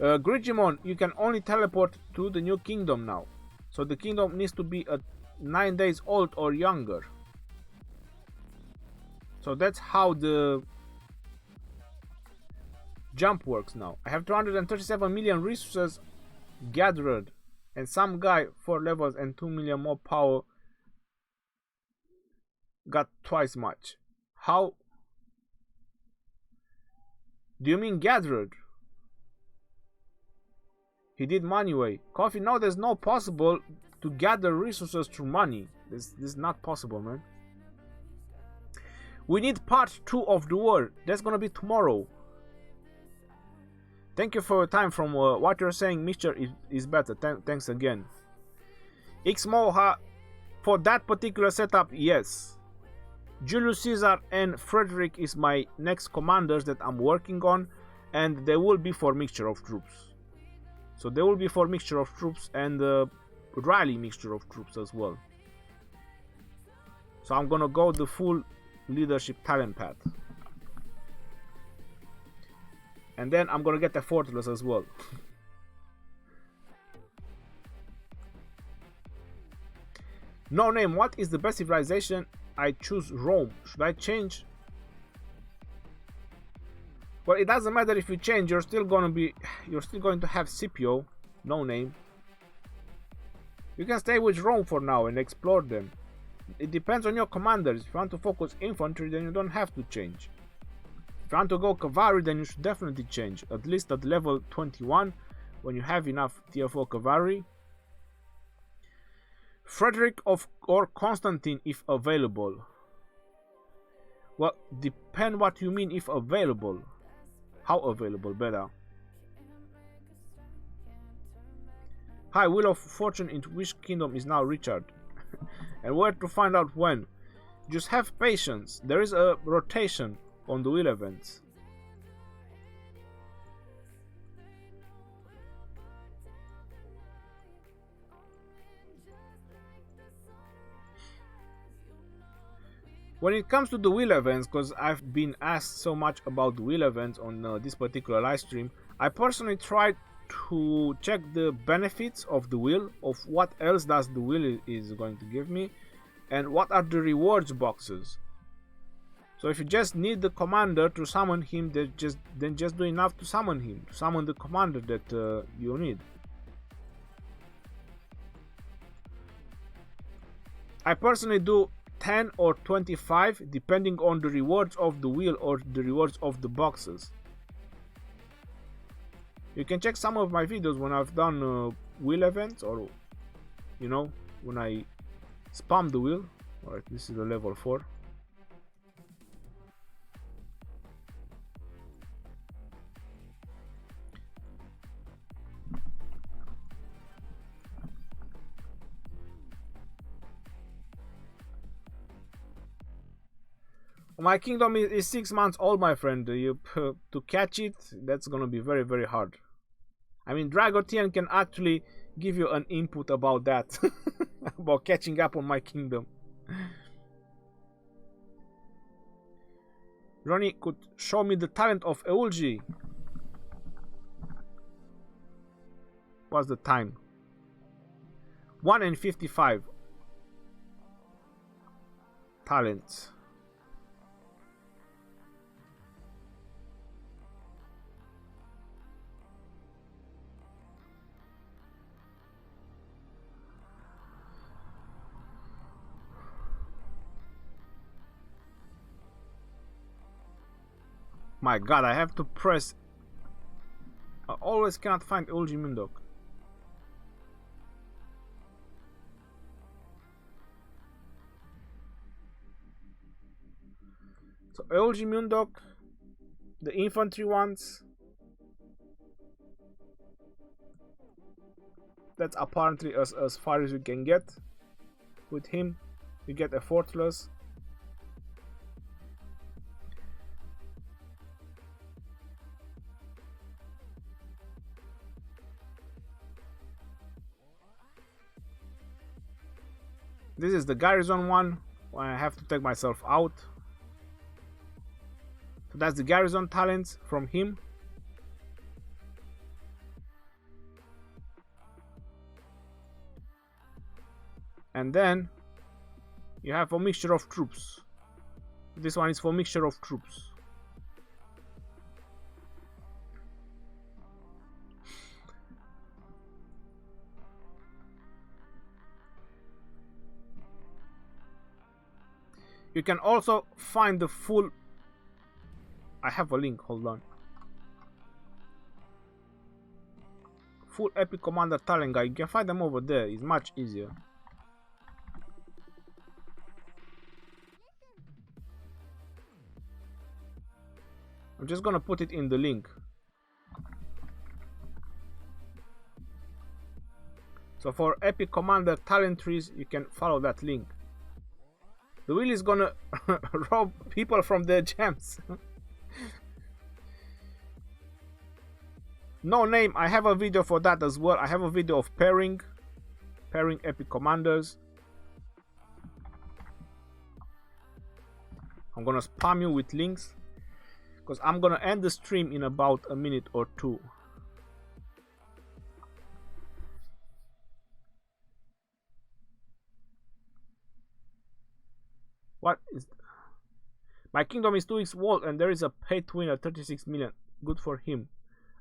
Grigimon, you can only teleport to the new kingdom now. So the kingdom needs to be 9 days old or younger. So that's how the jump works now. I have 237 million resources gathered, and some guy 4 levels and 2 million more power got twice much. How do you mean gathered? He did money way. Coffee, no, there's no possible to gather resources through money. This is not possible, man. We need part 2 of the war. That's gonna be tomorrow. Thank you for your time. From what you're saying, mixture is better. Thanks again. Xmoha, for that particular setup, yes. Julius Caesar and Frederick is my next commanders that I'm working on, and they will be for mixture of troops. So they will be for mixture of troops and rally mixture of troops as well. So I'm gonna go the full leadership talent path. And then I'm gonna get a fortress as well. No name, what is the best civilization? I choose Rome. Should I change? Well, it doesn't matter if you change, you're still going to have Scipio, no name. You can stay with Rome for now and explore them. It depends on your commanders. If you want to focus infantry, then you don't have to change. If you want to go cavalry, then you should definitely change, at least at level 21, when you have enough tier 4 cavalry. Frederick or Constantine if available. Well, depend what you mean if available. How available, better. Hi, Wheel of Fortune, into which kingdom is now Richard? And where to find out when? Just have patience. There is a rotation on the wheel events. When it comes to the wheel events, because I've been asked so much about the wheel events on this particular live stream, I personally tried to check the benefits of the wheel, of what else does the wheel is going to give me, and what are the rewards boxes. So if you just need the commander to summon him, then just do enough to summon him, to summon the commander that you need. I personally do 10 or 25 depending on the rewards of the wheel or the rewards of the boxes. You can check some of my videos when I've done wheel events, or you know, when I spam the wheel. Alright, this is the level 4. My kingdom is 6 months old, my friend. To catch it, that's gonna be very, very hard. I mean, Dragotian can actually give you an input about that, about catching up on my kingdom. Rhony could show me the talent of Eulji. What's the time? 1:55. Talents. My god, I have to press. I always cannot find Eulji Mundok. So Eulji Mundok, the infantry ones. That's apparently as far as you can get with him. You get a fortress. This is the garrison one, when I have to take myself out. So that's the garrison talents from him. And then you have a mixture of troops. This one is for mixture of troops. You can also find the full. I have a link, hold on. Full epic commander talent guide. You can find them over there, it's much easier. I'm just gonna put it in the link. So for epic commander talent trees, you can follow that link. The wheel is gonna rob people from their gems. No name, I have a video for that as well. I have a video of pairing epic commanders. I'm gonna spam you with links because I'm gonna end the stream in about a minute or two. What is my kingdom is 2 weeks old and there is a pay to win at 36 million. Good for him.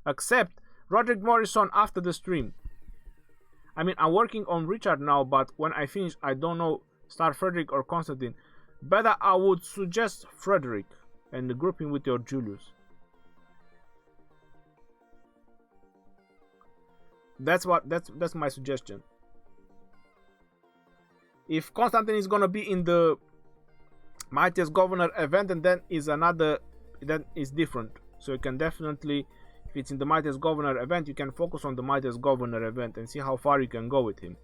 Except Roderick Morrison after the stream. I mean, I'm working on Richard now, but when I finish, I don't know start Frederick or Constantine. Better I would suggest Frederick and group him with your Julius. That's my suggestion. If Constantine is gonna be in the Mightiest Governor event, and then is another, then is different. So you can definitely, if it's in the Mightiest Governor event, you can focus on the Mightiest Governor event and see how far you can go with him.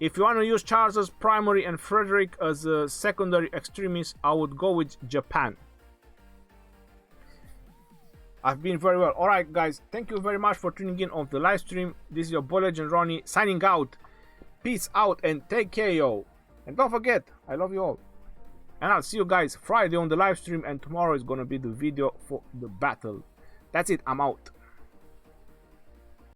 If you want to use Charles as primary and Frederick as a secondary extremist, I would go with Japan. I've been very well. Alright guys, thank you very much for tuning in on the live stream. This is your boy Legend Rhony signing out. Peace out and take care, yo. And don't forget, I love you all. And I'll see you guys Friday on the live stream, and tomorrow is gonna be the video for the battle. That's it, I'm out.